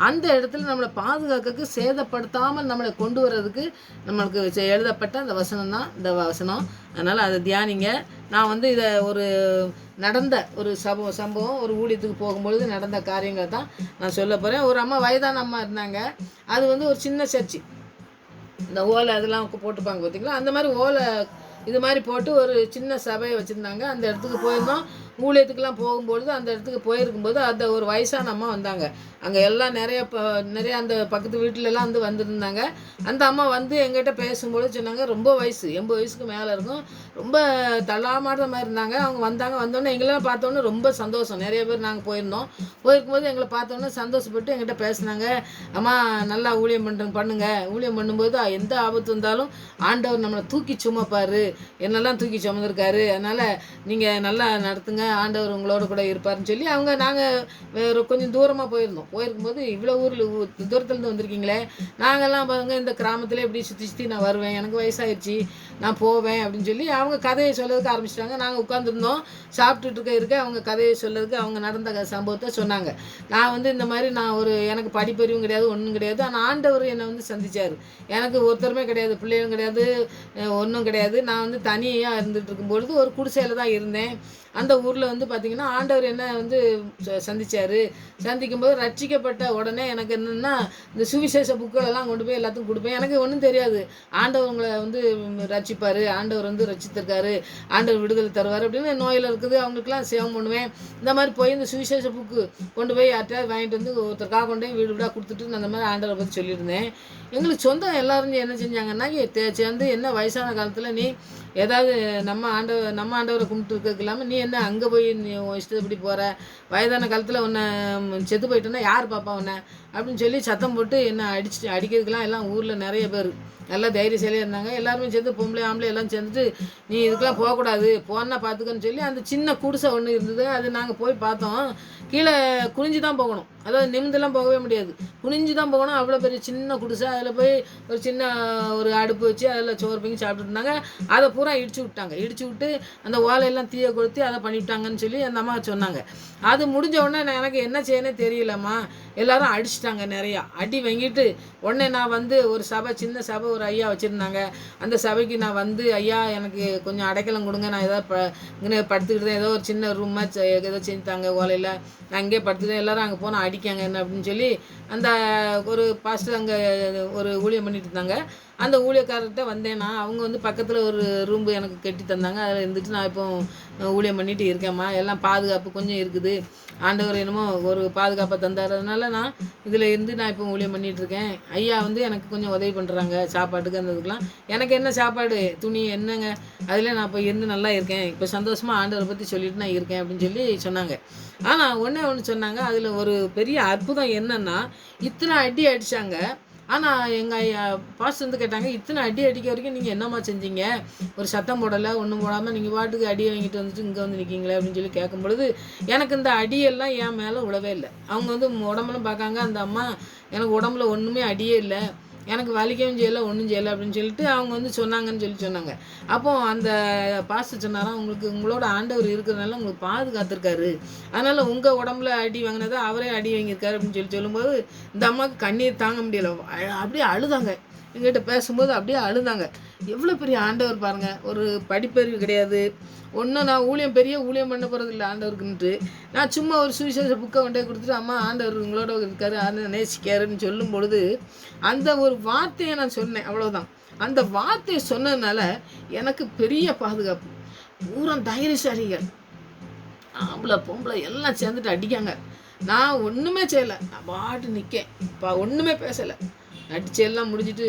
அந்த இடத்துல நம்மளை பாதுகாக்கிறதுக்கு சேதப்படுத்தாமல் நம்மளை கொண்டு வர்றதுக்கு நம்மளுக்கு எழுதப்பட்ட அந்த வசனம் தான் இந்த வசனம். அதனால் அதை தியானிங்க. நான் இதை நடந்த ஒரு சம்பவம் ஒரு ஊழியத்துக்கு போகும்பொழுது நடந்த காரியங்களை தான் நான் சொல்ல போகிறேன். ஒரு அம்மா வயதான அம்மா இருந்தாங்க. அது ஒரு சின்ன சர்ச்சு, இந்த ஓலை அதெல்லாம் போட்டுப்பாங்க பார்த்தீங்களா, அந்த மாதிரி ஓலை இது மாதிரி போட்டு ஒரு சின்ன சபையை வச்சுருந்தாங்க. அந்த இடத்துக்கு போயிருந்தோம். ஊழியத்துக்கெலாம் போகும்பொழுது அந்த இடத்துக்கு போயிருக்கும்போது அந்த ஒரு வயசான அம்மா வந்தாங்க. அங்கே எல்லாம் நிறைய அந்த பக்கத்து வீட்டிலலாம் வந்திருந்தாங்க. அந்த அம்மா எங்கிட்ட பேசும்பொழுது சொன்னாங்க, ரொம்ப வயசு 80 வயசுக்கு மேலே இருக்கும், ரொம்ப தள்ளாமாடுற மாதிரி இருந்தாங்க. அவங்க வந்தோடனே எங்களெல்லாம் பார்த்தோன்னே ரொம்ப சந்தோஷம். நிறைய பேர் நாங்கள் போயிருக்கும்போது எங்களை பார்த்தோன்னே சந்தோஷப்பட்டு எங்கிட்ட பேசுனாங்க, அம்மா நல்லா ஊழியம் பண்ணுங்க, ஊழியம் பண்ணும்போது எந்த ஆபத்து வந்தாலும் ஆண்டவர் நம்மளை தூக்கி சுமப்பார், என்னெல்லாம் தூக்கி சுமந்திருக்காரு, அதனால் நீங்கள் நல்லா நடத்துங்க, ஆண்டவர் உங்களோட கூட இருப்பாருன்னு சொல்லி நாங்கள் கொஞ்சம் தூரமாக போயிருக்கும்போது இவ்வளோ தூரத்துலேருந்து வந்திருக்கீங்களே, நாங்கள்லாம் பாருங்க இந்த கிராமத்தில் எப்படி சுற்றி நான் வருவேன், எனக்கு வயசாகிடுச்சு, நான் போவேன் அப்படின்னு சொல்லி அவங்க கதையை சொல்லதுக்கு ஆரம்பிச்சிட்டாங்க. நாங்கள் உட்காந்துருந்தோம், சாப்பிட்டுட்டு இருக்க அவங்க கதையை சொல்லதுக்கு அவங்க நடந்த சம்பவத்தை சொன்னாங்க. நான் இந்த மாதிரி எனக்கு படிப்பறிவும் கிடையாது, ஒன்றும் கிடையாது, ஆனால் ஆண்டவர் என்னை சந்திச்சார். எனக்கு ஒருத்தருமே கிடையாது, பிள்ளைகளும் கிடையாது, ஒன்றும் கிடையாது. நான் தனியாக இருந்துகிட்டு இருக்கும்பொழுது ஒரு குடிசையில் தான் இருந்தேன். அந்த ஊரில் பார்த்திங்கன்னா ஆண்டவர் என்ன சந்திக்கும்போது ரட்சிக்கப்பட்ட உடனே எனக்கு என்னென்னா இந்த சுவிசேஷ புக்களெல்லாம் கொண்டு போய் எல்லாத்துக்கும் கொடுப்பேன். எனக்கு ஒன்றும் தெரியாது, ஆண்டவர் உங்களை ரட்சிப்பார், ஆண்டவர் ரட்சித்திருக்காரு, ஆண்டவர் விடுதலை தருவார் அப்படின்னு, நோயில் இருக்குது அவங்களுக்குலாம் சேவம் பண்ணுவேன். இந்த மாதிரி போய் இந்த சுவிசேஷ புக்கு கொண்டு போய் யார்ட்டையாவது வாங்கிட்டு ஒருத்தருக்காக கொண்டு போய் வீடு வீடாக கொடுத்துட்டு நான் அந்த மாதிரி ஆண்டவரை பற்றி சொல்லியிருந்தேன். எங்களுக்கு சொந்தம் எல்லோரும் என்ன செஞ்சாங்கன்னா, சேர்ந்து என்ன வயசான காலத்தில் நீ ஏதாவது நம்ம ஆண்டவரை கும்பிட்டு இருக்கிறதுக்கு இல்லாமல் நீ என்ன அங்கே அங்கே போய் நீ உன் இஷ்டப்படி போகிற, வயதான காலத்தில் உன்னை செத்து போயிட்டேன்னா யார் பாப்பா உன்னை அப்படின்னு சொல்லி சத்தம் போட்டு என்ன அடிக்கிறதுக்கெலாம் எல்லாம் ஊரில் நிறைய பேர் நல்லா தைரியசாலியாக இருந்தாங்க. எல்லாருமே சேர்ந்து பொம்பளை ஆம்பளை எல்லாம் சேர்ந்துட்டு நீ இதுக்கெலாம் போகக்கூடாது, போனால் பார்த்துக்கன்னு சொல்லி அந்த சின்ன குடிசை ஒன்று இருந்தது. அது நாங்கள் போய் பார்த்தோம். கீழே குனிஞ்சு தான் போகணும், அதாவது நிமிந்தெல்லாம் போகவே முடியாது, குனிஞ்சு தான் போகணும். அவ்வளோ பெரிய சின்ன குடிசை. அதில் போய் ஒரு சின்ன ஒரு அடுப்பு வச்சு அதில் சோறு பொங்கி சாப்பிட்டுட்டு இருந்தாங்க. அதை பூரா இடிச்சு விட்டாங்க. இடிச்சு விட்டு அந்த ஓலையெல்லாம் தீயை கொளுத்தி அதை பண்ணிவிட்டாங்கன்னு சொல்லி அந்த அம்மா சொன்னாங்க. அது முடிஞ்ச உடனே எனக்கு என்ன செய்யனே தெரியலம்மா. எல்லாரும் அடிச்சிட்டாங்க, நிறையா அடி வாங்கிட்டு உடனே நான் வந்து ஒரு சபை, சின்ன சபை, ஒரு ஐயா வச்சுருந்தாங்க. அந்த சபைக்கு நான் வந்து ஐயா எனக்கு கொஞ்சம் அடைக்கலம் கொடுங்க, நான் ஏதாவது இங்கே படுத்துக்கிட்டு தான், ஏதோ ஒரு சின்ன ரூமாக ஏதோ செஞ்சுட்டாங்க ஓலையில், நான் அங்கேயே படுத்துக்கிட்டேன். எல்லோரும் அங்கே போனால் அடிக்காங்க என்ன அப்படின்னு சொல்லி அந்த ஒரு பாஸ்டர் அங்கே ஒரு ஊழியம் பண்ணிட்டு இருந்தாங்க. அந்த ஊழியக்காரர்கிட்ட வந்தேன் நான். அவங்க வந்து பக்கத்தில் ஒரு ரூம்பு எனக்கு கட்டி தந்தாங்க. அதில் இருந்துட்டு நான் இப்போ ஊழியம் பண்ணிட்டு இருக்கேம்மா. எல்லாம் பாதுகாப்பு கொஞ்சம் இருக்குது, ஆண்டவர் என்னமோ ஒரு பாதுகாப்பை தந்தாரதுனால நான் இதில் இருந்து நான் இப்போ ஊழியம் பண்ணிகிட்ருக்கேன். ஐயா வந்து எனக்கு கொஞ்சம் உதவி பண்ணுறாங்க சாப்பாட்டுக்கு, அந்த இதுக்கெலாம். எனக்கு என்ன சாப்பாடு துணி என்னங்க, அதில் நான் இப்போ இருந்து நல்லா இருக்கேன், இப்போ சந்தோஷமாக ஆண்டவரை பற்றி சொல்லிட்டு நான் இருக்கேன் அப்படின்னு சொல்லி சொன்னாங்க. ஆனால் ஒன்று சொன்னாங்க, அதில் ஒரு பெரிய அற்புதம் என்னென்னா, இத்தனை அடி அடித்தாங்க. ஆனால் எங்கள் பாஸ்டர் வந்து கேட்டாங்க, இத்தனை அடி அடிக்க வரைக்கும் நீங்கள் என்னம்மா செஞ்சீங்க, ஒரு சத்தம் போடலை, ஒன்றும் போடாமல் நீங்கள் பாட்டுக்கு அடி வாங்கிட்டு வந்துட்டு இங்கே வந்து நிற்கிங்களே அப்படின்னு சொல்லி கேட்கும் பொழுது எனக்கு இந்த அடியெல்லாம் என் மேலே விழவே இல்லை. அவங்க வந்து உடம்புலாம் பார்க்காங்க, அந்த அம்மா எனக்கு உடம்புல ஒன்றுமே அடியே இல்லை, எனக்கு வலிக்கவும் செய்யலை, ஒன்றும் செய்யலை அப்படின்னு சொல்லிட்டு அவங்க வந்து சொன்னாங்கன்னு சொன்னாங்க. அப்போது அந்த பாஸ்டர் சொன்னாராம், உங்களோட ஆண்டவர் இருக்கிறதுனால உங்களுக்கு பாதுகாத்துருக்காரு, அதனால் உங்கள் உடம்புல அடி வாங்கினதை அவரே அடி வாங்கியிருக்காரு அப்படின்னு சொல்லும்போது இந்த அம்மாவுக்கு கண்ணீர் தாங்க முடியலை. அப்படியே அழுதாங்க. எங்கிட்ட பேசும்போது அப்படியே அழுதாங்க. எவ்வளோ பெரிய ஆண்டவர் பாருங்கள். ஒரு படிப்பறிவு கிடையாது, ஒன்றும் நான் பெரிய ஊழியம் பண்ண போகிறது இல்லை ஆண்டவருக்குன்ட்டு. நான் சும்மா ஒரு சுவிசேஷ புக்கை கொண்டே கொடுத்துட்டு அம்மா ஆண்டவர் உங்களோட இருக்காரு, ஆண்டவர் நேசிக்காருன்னு சொல்லும் பொழுது அந்த ஒரு வார்த்தையை நான் சொன்னேன், அவ்வளோதான். அந்த வார்த்தையை சொன்னதுனால எனக்கு பெரிய பாதுகாப்பு. பூரா தைரியசாலிகள், ஆம்பளை பொம்பளை எல்லாம் சேர்ந்துட்டு அடிக்காங்க. நான் ஒன்றுமே செய்யலை, நான் பாட்டு நிற்கேன், ஒன்றுமே பேசலை. நடிச்சு எல்லாம் முடிஞ்சிட்டு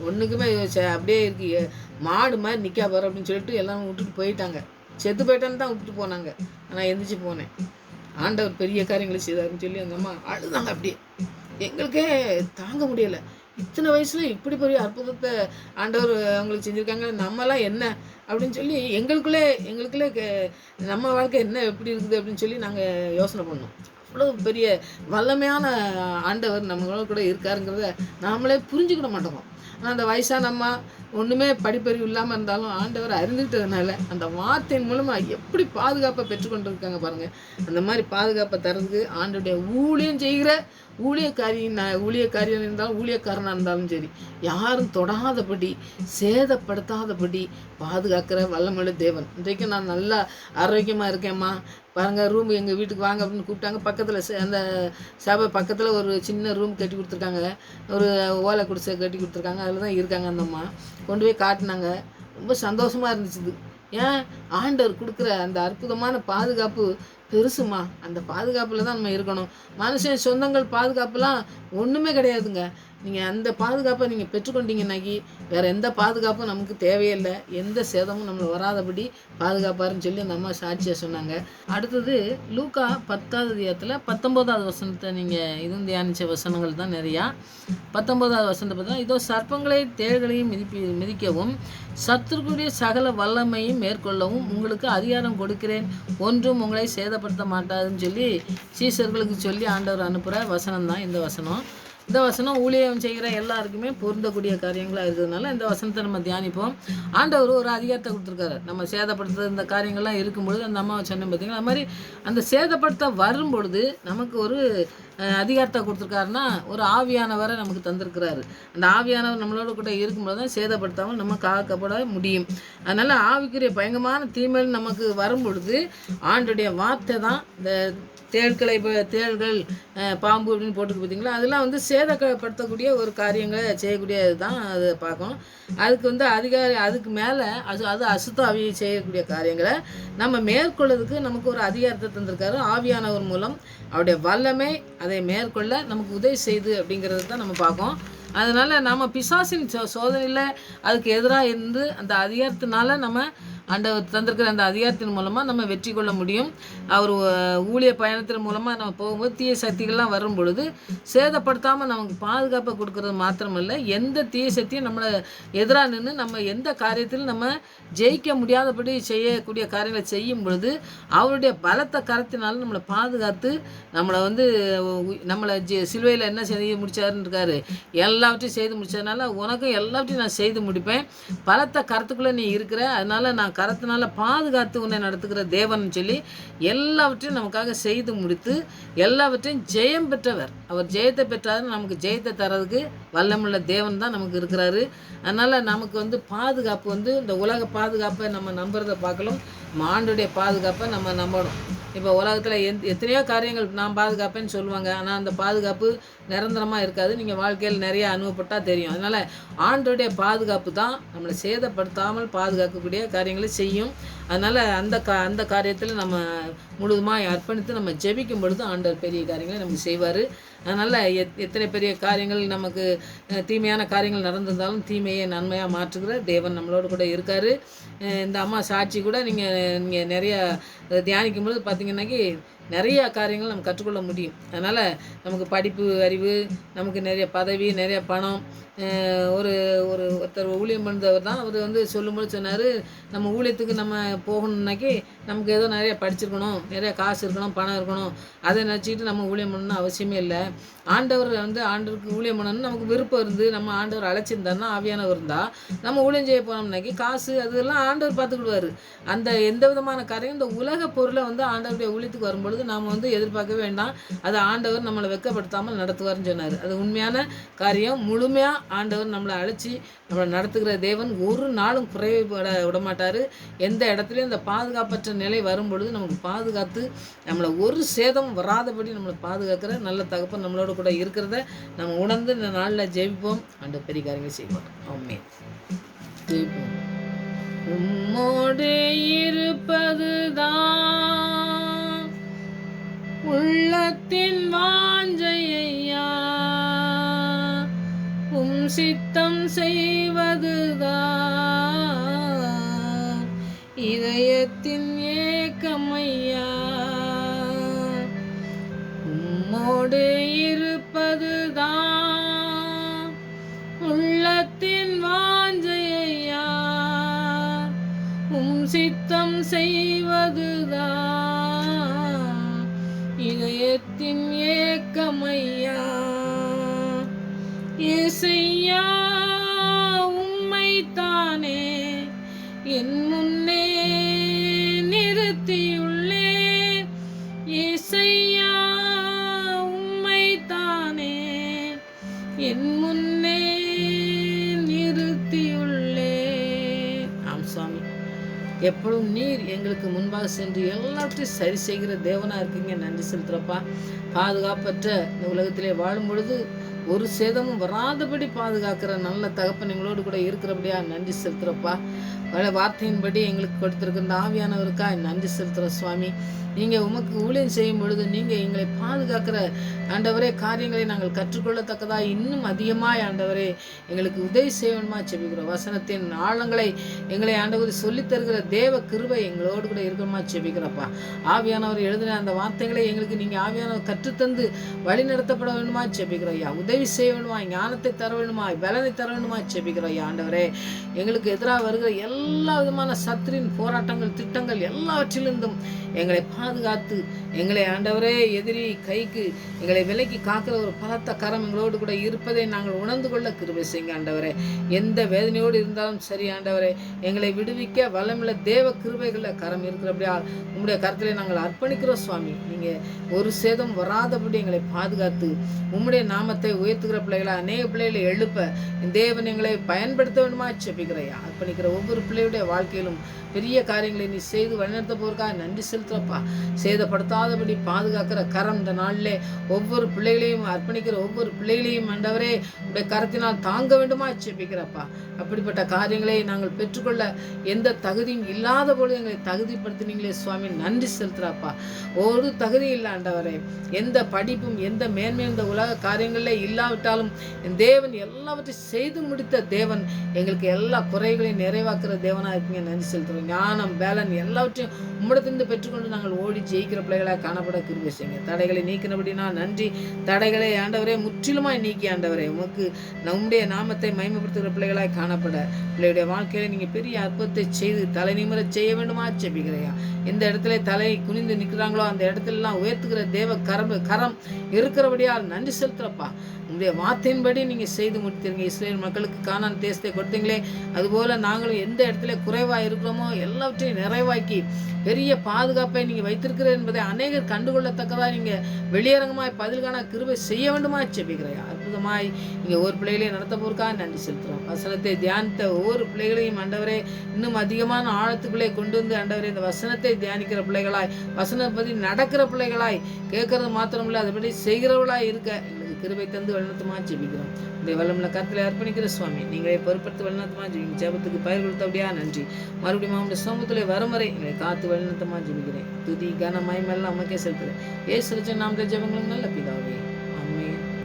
ஒன்றுக்குமே அப்படியே இருக்கு, மாடு மாதிரி நிற்கா போகிற அப்படின்னு சொல்லிட்டு எல்லாம் விட்டுட்டு போயிட்டாங்க. செத்து போயிட்டான்னு தான் விட்டுட்டு போனாங்க. நான் எந்திரிச்சு போனேன். ஆண்டவர் பெரிய காரியங்களை செய்தாருன்னு சொல்லி அந்த அம்மா அழுதாங்க. அப்படியே எங்களுக்கே தாங்க முடியலை. இத்தனை வயசில் இப்படி பெரிய அற்புதத்தை ஆண்டவர் அவங்களுக்கு செஞ்சுருக்காங்க, நம்மலாம் என்ன அப்படின்னு சொல்லி எங்களுக்குள்ளே நம்ம வாழ்க்கை என்ன எப்படி இருக்குது அப்படின்னு சொல்லி நாங்கள் யோசனை பண்ணோம். அவ்வளோ பெரிய வல்லமையான ஆண்டவர் நம்மளோட கூட இருக்காருங்கிறத நாமளே புரிஞ்சுக்கிட மாட்டோம். ஆனால் அந்த வயசான அம்மா ஒன்றுமே படிப்பறிவு இல்லாமல் இருந்தாலும் ஆண்டவர் அறிந்துக்கிட்டதுனால அந்த வார்த்தையின் மூலமாக எப்படி பாதுகாப்பை பெற்றுக்கொண்டு இருக்காங்க பாருங்கள். அந்த மாதிரி பாதுகாப்பை தரதுக்கு ஆண்டோடைய ஊழியம் செய்கிற ஊழியக்காரியாக இருந்தாலும் ஊழியக்காரனாக இருந்தாலும் சரி, யாரும் தொடாதபடி சேதப்படுத்தாதபடி பாதுகாக்கிற வல்லமுள்ள தேவன். இன்றைக்கு நான் நல்லா ஆரோக்கியமாக இருக்கேம்மா பாருங்கள், ரூம் எங்கள் வீட்டுக்கு வாங்க அப்படின்னு கூப்பிட்டாங்க. பக்கத்தில் அந்த சபை பக்கத்தில் ஒரு சின்ன ரூம் கட்டி கொடுத்துருக்காங்க, ஒரு ஓலை குடிசை கட்டி கொடுத்துருக்காங்க. அதில் தான் இருக்காங்க அந்த அம்மா. கொண்டு போய் காட்டினாங்க. ரொம்ப சந்தோஷமாக இருந்துச்சு. ஏன் ஆண்டவர் கொடுக்குற அந்த அற்புதமான பாதுகாப்பு பெருசுமா. அந்த பாதுகாப்பில் தான் நம்ம இருக்கணும். மனுஷன் சொந்தங்கள் பாதுகாப்புலாம் ஒன்றுமே கிடையாதுங்க. நீங்கள் அந்த பாதுகாப்பை நீங்கள் பெற்றுக்கொண்டீங்கன்னாக்கி வேறு எந்த பாதுகாப்பும் நமக்கு தேவையில்லை, எந்த சேதமும் நம்மளை வராதபடி பாதுகாப்பாருன்னு சொல்லி அந்த அம்மா சாட்சியாக சொன்னாங்க. அடுத்தது லூக்கா 10வது அதிகாரத்தில் 19வது வசனத்தை நீங்கள் இதுவும் தியானித்த வசனங்கள் தான் நிறையா. 19வது வசனத்தை பார்த்தா, இதோ சர்ப்பங்களை தேள்களையும் மிதிக்கவும் சத்துருக்குரிய சகல வல்லமையும் மேற்கொள்ளவும் உங்களுக்கு அதிகாரம் கொடுக்கிறேன், ஒன்றும் உங்களை சேதப்படுத்த மாட்டாதுன்னு சொல்லி சீசர்களுக்கு சொல்லி ஆண்டவர் அனுப்புகிற வசனம் தான் இந்த வசனம். இந்த வசனம் ஊழியம் செய்கிற எல்லாருக்குமே பொருந்தக்கூடிய காரியங்களாக இருக்கிறதுனால இந்த வசனத்தை நம்ம தியானிப்போம். ஆண்டவர் ஒரு அதிகாரத்தை கொடுத்துருக்காரு. நம்ம சேதப்படுத்துகிற இந்த காரியங்கள்லாம் இருக்கும்பொழுது அந்த அம்மாவை சொன்னேன் பார்த்தீங்கன்னா, அது மாதிரி அந்த சேதப்படுத்த வரும்பொழுது நமக்கு ஒரு அதிகாரத்தை கொடுத்துருக்காருன்னா ஒரு ஆவியானவரை நமக்கு தந்திருக்கிறாரு. அந்த ஆவியானவர் நம்மளோட கூட இருக்கும்போது தான் சேதப்படுத்தாமல் நம்ம காக்கப்பட முடியும். அதனால் ஆவிக்குரிய பயங்கரமான தீமைகள் நமக்கு வரும்பொழுது ஆண்டுடைய வார்த்தை தான் இந்த தேள்கள் பாம்பு அப்படின்னு போட்டுக்கு பார்த்தீங்களா, அதெல்லாம் வந்து சேதப்படுத்தக்கூடிய ஒரு காரியங்களை செய்யக்கூடியது தான் அது பார்க்கும். அதுக்கு வந்து அதுக்கு மேலே அது அசுத்தாவியை செய்யக்கூடிய காரியங்களை நம்ம மேற்கொள்ளதுக்கு நமக்கு ஒரு அதிகாரத்தை தந்திருக்காரு. ஆவியானவர் மூலம் அவருடைய வல்லமை அதை மேற்கொள்ள நமக்கு உதவி செய்து அப்படிங்கிறது தான் நம்ம பார்க்கோம். அதனால் நம்ம பிசாசின் சோதனையில் அதுக்கு எதிராக இருந்து அந்த அதிகாரத்தினால நம்ம ஆண்டவர் தந்திருக்கிற அந்த அதிகாரத்தின் மூலமாக நம்ம வெற்றி கொள்ள முடியும். அவர் ஊழிய பயணத்தின் மூலமாக நம்ம போகும்போது தீய சக்திகள்லாம் வரும் பொழுது சேதப்படுத்தாமல் நமக்கு பாதுகாப்பை கொடுக்கறது மாத்திரமல்ல, எந்த தீய சக்தியும் நம்மளை எதிராக நின்று நம்ம எந்த காரியத்திலும் நம்ம ஜெயிக்க முடியாதபடி செய்யக்கூடிய காரியங்களை செய்யும் பொழுது அவருடைய பலத்த கரத்தினாலும் நம்மளை பாதுகாத்து நம்மளை சிலுவையில் என்ன செய்ய முடிச்சாருன்னு இருக்காரு, எல்லாவற்றையும் செய்து முடிச்சதுனால உனக்கும் எல்லாவற்றையும் நான் செய்து முடிப்பேன். பலத்த கரத்துக்குள்ளே நீ இருக்கிற, அதனால நான் கரத்தினால பாதுகாத்து உன்னை நடத்துகிற தேவன் சொல்லி எல்லாவற்றையும் நமக்காக செய்து முடித்து எல்லாவற்றையும் ஜெயம் பெற்றவர். அவர் ஜெயத்தை பெற்றாரு. நமக்கு ஜெயத்தை தரதுக்கு வல்லமுள்ள தேவன் தான் நமக்கு இருக்கிறாரு. அதனால் நமக்கு பாதுகாப்பு இந்த உலக பாதுகாப்பை நம்ம நம்புறதை பார்க்கலாம், ஆண்டவருடைய பாதுகாப்பை நம்ம நம்பணும். இப்போ உலகத்தில் எத்தனையோ காரியங்கள் நான் பாதுகாப்பேன்னு சொல்லுவாங்க, ஆனால் அந்த பாதுகாப்பு நிரந்தரமாக இருக்காது. நீங்கள் வாழ்க்கையில் நிறைய அனுபவப்பட்டால் தெரியும். அதனால் ஆண்டவருடைய பாதுகாப்பு தான் நம்மளை சேதப்படுத்தாமல் பாதுகாக்கக்கூடிய காரியங்களை செய்யும். அதனால் அந்த காரியத்தில் நம்ம முழுதுமாக அர்ப்பணித்து நம்ம ஜெபிக்கும் பொழுது ஆண்டவர் பெரிய காரியங்களை நமக்கு செய்வார். அதனால் எத்தனை பெரிய காரியங்கள் நமக்கு தீமையான காரியங்கள் நடந்திருந்தாலும் தீமையை நன்மையாக மாற்றுகிற தேவன் நம்மளோடு கூட இருக்கார். இந்த அம்மா சாட்சி கூட நீங்கள் நிறையா தியானிக்கும் பொழுது பார்த்தீங்கன்னாக்கி நிறையா காரியங்கள் நம்ம கற்றுக்கொள்ள முடியும். அதனால் நமக்கு படிப்பு அறிவு, நமக்கு நிறைய பதவி, நிறைய பணம். ஒருத்தர் ஊழியம் பண்ணுறவர் தான், அவர் சொல்லும்போது சொன்னார், நம்ம ஊழியத்துக்கு நம்ம போகணுன்னாக்கி நமக்கு ஏதோ நிறைய படிச்சிருக்கணும், நிறைய காசு இருக்கணும், பணம் இருக்கணும், அதை நினச்சிக்கிட்டு நம்ம ஊழியம் பண்ணணும்னு அவசியமே இல்லை. ஆண்டவருக்கு ஊழியம் பண்ணணும்னு நமக்கு விருப்பம் இருந்து நம்ம ஆண்டவர் அழைச்சிருந்தாருன்னா, ஆவியானவர் இருந்தால் நம்ம ஊழியம் செய்ய போனோம்னாக்கி காசு அதெல்லாம் ஆண்டவர் பார்த்துக்கிடுவார். அந்த எந்த விதமான காரியம் இந்த உலக பொருளை ஆண்டவருடைய ஊழியத்துக்கு வரும்பொழுது நாம் எதிர்பார்க்க வேண்டாம். அது ஆண்டவர் நம்மளை வெட்கப்படுத்தாமல் நடத்துவார்னு சொன்னார். அது உண்மையான காரியம். முழுமையாக ஆண்டவர் நம்மளை அழைச்சி நம்மளை நடத்துகிற தேவன் ஒரு நாளும் குறைவுபட விடமாட்டார். எந்த இடத்துலையும் இந்த பாதுகாப்பற்ற நிலை வரும்பொழுது நமக்கு பாதுகாத்து நம்மளை ஒரு சேதம் வராதபடி நம்மளை பாதுகாக்கிற நல்ல தகப்பன் நம்மளோட கூட இருக்கிறத நம்ம உணர்ந்து இந்த நாளில் ஜெயிப்போம். அந்த பெரிய காரியங்கள் செய்வோம். ஆமென். ஜெயிப்போம். உம்மோடு இருப்பதுதான் உள்ளத்தின் வாஞ்சையா, சித்தம் செய்வதுதான் இதயத்தின் ஏக்கமையா. உம்மோடு இருப்பதுதான் உள்ளத்தின் வாஞ்சையா, சித்தம் செய்வதுதான் இதயத்தின் ஏக்கமையா. ஏசையா உம்மைத்தானே என் முன்னே நிறுத்தியுள்ளே, ஏசையா உம்மைத்தானே என் முன்னே நிறுத்தியுள்ளே. ஆம் சுவாமி, எப்பொழுதும் நீர் எங்களுக்கு முன்பாக சென்று எல்லாத்தையும் சரி செய்கிற தேவனாக இருக்கீங்க. நன்றி செலுத்துறப்பா. பாதுகாப்பற்ற இந்த உலகத்திலே வாழும் பொழுது ஒரு சேதமும் வராதபடி பாதுகாக்கிற நல்ல தகப்பன் எங்களோடு கூட இருக்கிறபடியா நன்றி செலுத்துறப்பா. பல வார்த்தையின்படி எங்களுக்கு கொடுத்துருக்க இந்த ஆவியானவருக்கா நன்றி செலுத்துகிற சுவாமி. நீங்கள் உமக்கு ஊழியம் செய்யும் பொழுது நீங்கள் எங்களை பாதுகாக்கிற ஆண்டவரே காரியங்களை நாங்கள் கற்றுக்கொள்ளத்தக்கதா இன்னும் அதிகமாய் ஆண்டவரே எங்களுக்கு உதவி செய்யணுமா செபிக்கிறோம். வசனத்தின் ஆழங்களை எங்களை ஆண்டவர் சொல்லித்தருகிற தேவ கிருபை எங்களோடு கூட இருக்கணுமா செபிக்கிறப்பா. ஆவியானவர் எழுதின அந்த வார்த்தைகளை எங்களுக்கு நீங்கள் ஆவியானவர் கற்றுத்தந்து வழி நடத்தப்பட வேணுமா செபிக்கிறோம் ஐயா. உதவி செய்ய வேணுமா, ஞானத்தை தர வேணுமா, பலனை தர வேணுமா செபிக்கிறோம் ஐயா. ஆண்டவரே எங்களுக்கு எதிராக வருகிற எல்லா விதமான சத்துரின் போராட்டங்கள் திட்டங்கள் எல்லாவற்றிலிருந்தும் எங்களை பாதுகாத்து எங்களை ஆண்டவரே எதிரி கைக்கு எங்களை விலைக்கு காக்கிற ஒரு பலத்த கரம் எங்களோடு கூட இருப்பதை நாங்கள் உணர்ந்து கொள்ள கிருபை செய்யுங்க ஆண்டவரே. எந்த வேதனையோடு இருந்தாலும் சரி ஆண்டவரே, எங்களை விடுவிக்க வல்லமுள்ள தேவ கிருபைகளில் கரம் இருக்கிறபடியா உங்களுடைய கருத்திலே நாங்கள் அர்ப்பணிக்கிறோம் சுவாமி. நீங்கள் ஒரு சேதம் வராதபடி எங்களை பாதுகாத்து உம்முடைய நாமத்தை உயர்த்துகிற பிள்ளைகளை அநேக பிள்ளைகளை எழுப்ப தேவன் எங்களை பயன்படுத்த வேண்டுமா செபிக்கிறையா. அர்ப்பணிக்கிற ஒவ்வொரு பிள்ளையுடைய வாழ்க்கையிலும் பெரிய காரியங்களை நீ செய்து வழிநடத்த போறதுக்காக நன்றி செலுத்துறப்பா. சேதப்படுத்தாதபடி பாதுகாக்கிற கரம் இந்த நாளிலே ஒவ்வொரு பிள்ளைகளையும் அர்ப்பணிக்கிற ஒவ்வொரு பிள்ளைகளையும் ஆண்டவரே உடைய கரத்தினால் தாங்க வேண்டுமா செபிக்கிறப்பா. அப்படிப்பட்ட காரியங்களை நாங்கள் பெற்றுக்கொள்ள எந்த தகுதியும் இல்லாத பொழுது எங்களை தகுதிப்படுத்தினீங்களே சுவாமி, நன்றி செலுத்துறாப்பா. ஒரு தகுதி இல்லை ஆண்டவரே, எந்த படிப்பும் எந்த மேன்மையும் இந்த உலக காரியங்களில் இல்லாவிட்டாலும் தேவன் எல்லாவற்றையும் செய்து முடித்த தேவன் எங்களுக்கு எல்லா குறைகளையும் நிறைவாக்குற நடத்துகிற தேவனாக இருப்பீங்க. நன்றி செலுத்துகிறோம். ஞானம், பேலன் எல்லாவற்றையும் உம்மிடத்திலிருந்து பெற்றுக்கொண்டு நாங்கள் ஓடி ஜெயிக்கிற பிள்ளைகளாக காணப்பட கிருபை செய்யுங்க. தடைகளை நீக்கினபடினா நன்றி. தடைகளை ஆண்டவரே முற்றிலுமாய் நீக்கி ஆண்டவரே உமக்கு நம்முடைய நாமத்தை மகிமைப்படுத்துகிற பிள்ளைகளாய் காணப்பட பிள்ளையுடைய வாழ்க்கையில நீங்கள் பெரிய அற்புதத்தை செய்து தலை நிமிர செய்ய வேண்டுமா செபிக்கிறையா. எந்த இடத்துல தலை குனிந்து நிற்கிறாங்களோ அந்த இடத்துலலாம் உயர்த்துகிற தேவ கரம் இருக்கிறபடியால் நன்றி செலுத்துறப்பா. உங்களுடைய வார்த்தையின்படி நீங்கள் செய்து முடித்தீங்க. இஸ்ரேல் மக்களுக்கு கானான் தேசத்தை கொடுத்தீங்களே, அதுபோல் நாங்களும் எந்த இடத்துல குறைவாக இருக்கிறோமோ எல்லாவற்றையும் நிறைவாக்கி பெரிய பாதுகாப்பை நீங்கள் வைத்திருக்கிறீர்கள் என்பதை அநேகர் கண்டுகொள்ளத்தக்கதாக நீங்கள் வெளியரங்கமாய் பதில் காண கிருபை செய்ய வேண்டுமா செபிக்கிறேன். அற்புதமாய் நீங்கள் ஒவ்வொரு பிள்ளைகளையும் நடத்த போருக்காக நன்றி செலுத்துகிறோம். வசனத்தை தியானித்த ஒவ்வொரு பிள்ளைகளையும் ஆண்டவரே இன்னும் அதிகமான ஆழத்துக்குள்ளே கொண்டு வந்து ஆண்டவரே இந்த வசனத்தை தியானிக்கிற பிள்ளைகளாய், வசனத்தை பற்றி நடக்கிற பிள்ளைகளாய், கேட்கறது மாத்திரமில்லை அதுபடி செய்கிறவர்களாய் இருக்க எங்களுக்கு கிருபை தந்து வழிநடத்துமா ஜெபிக்கிறோம். இந்த வல்லமுள்ள கருத்தில் அர்ப்பணிக்கிற சுவாமி, நீங்களே பொறுப்படுத்தி வழிநடத்துமா ஜெபிங்க. ஜெபத்துக்கு பயிர் கொடுத்தபடியா நன்றி. மறுபடியும் அவனுடைய சமூகத்தில் வருமுறை எங்களை காத்து வழிநடத்துமா ஜெபிக்கிறேன். துதி கன மகிமையெல்லாம் நமக்கே செலுத்துகிறேன். இயேசு நாமத்தை ஜெபங்களும் நல்ல பிதாவே.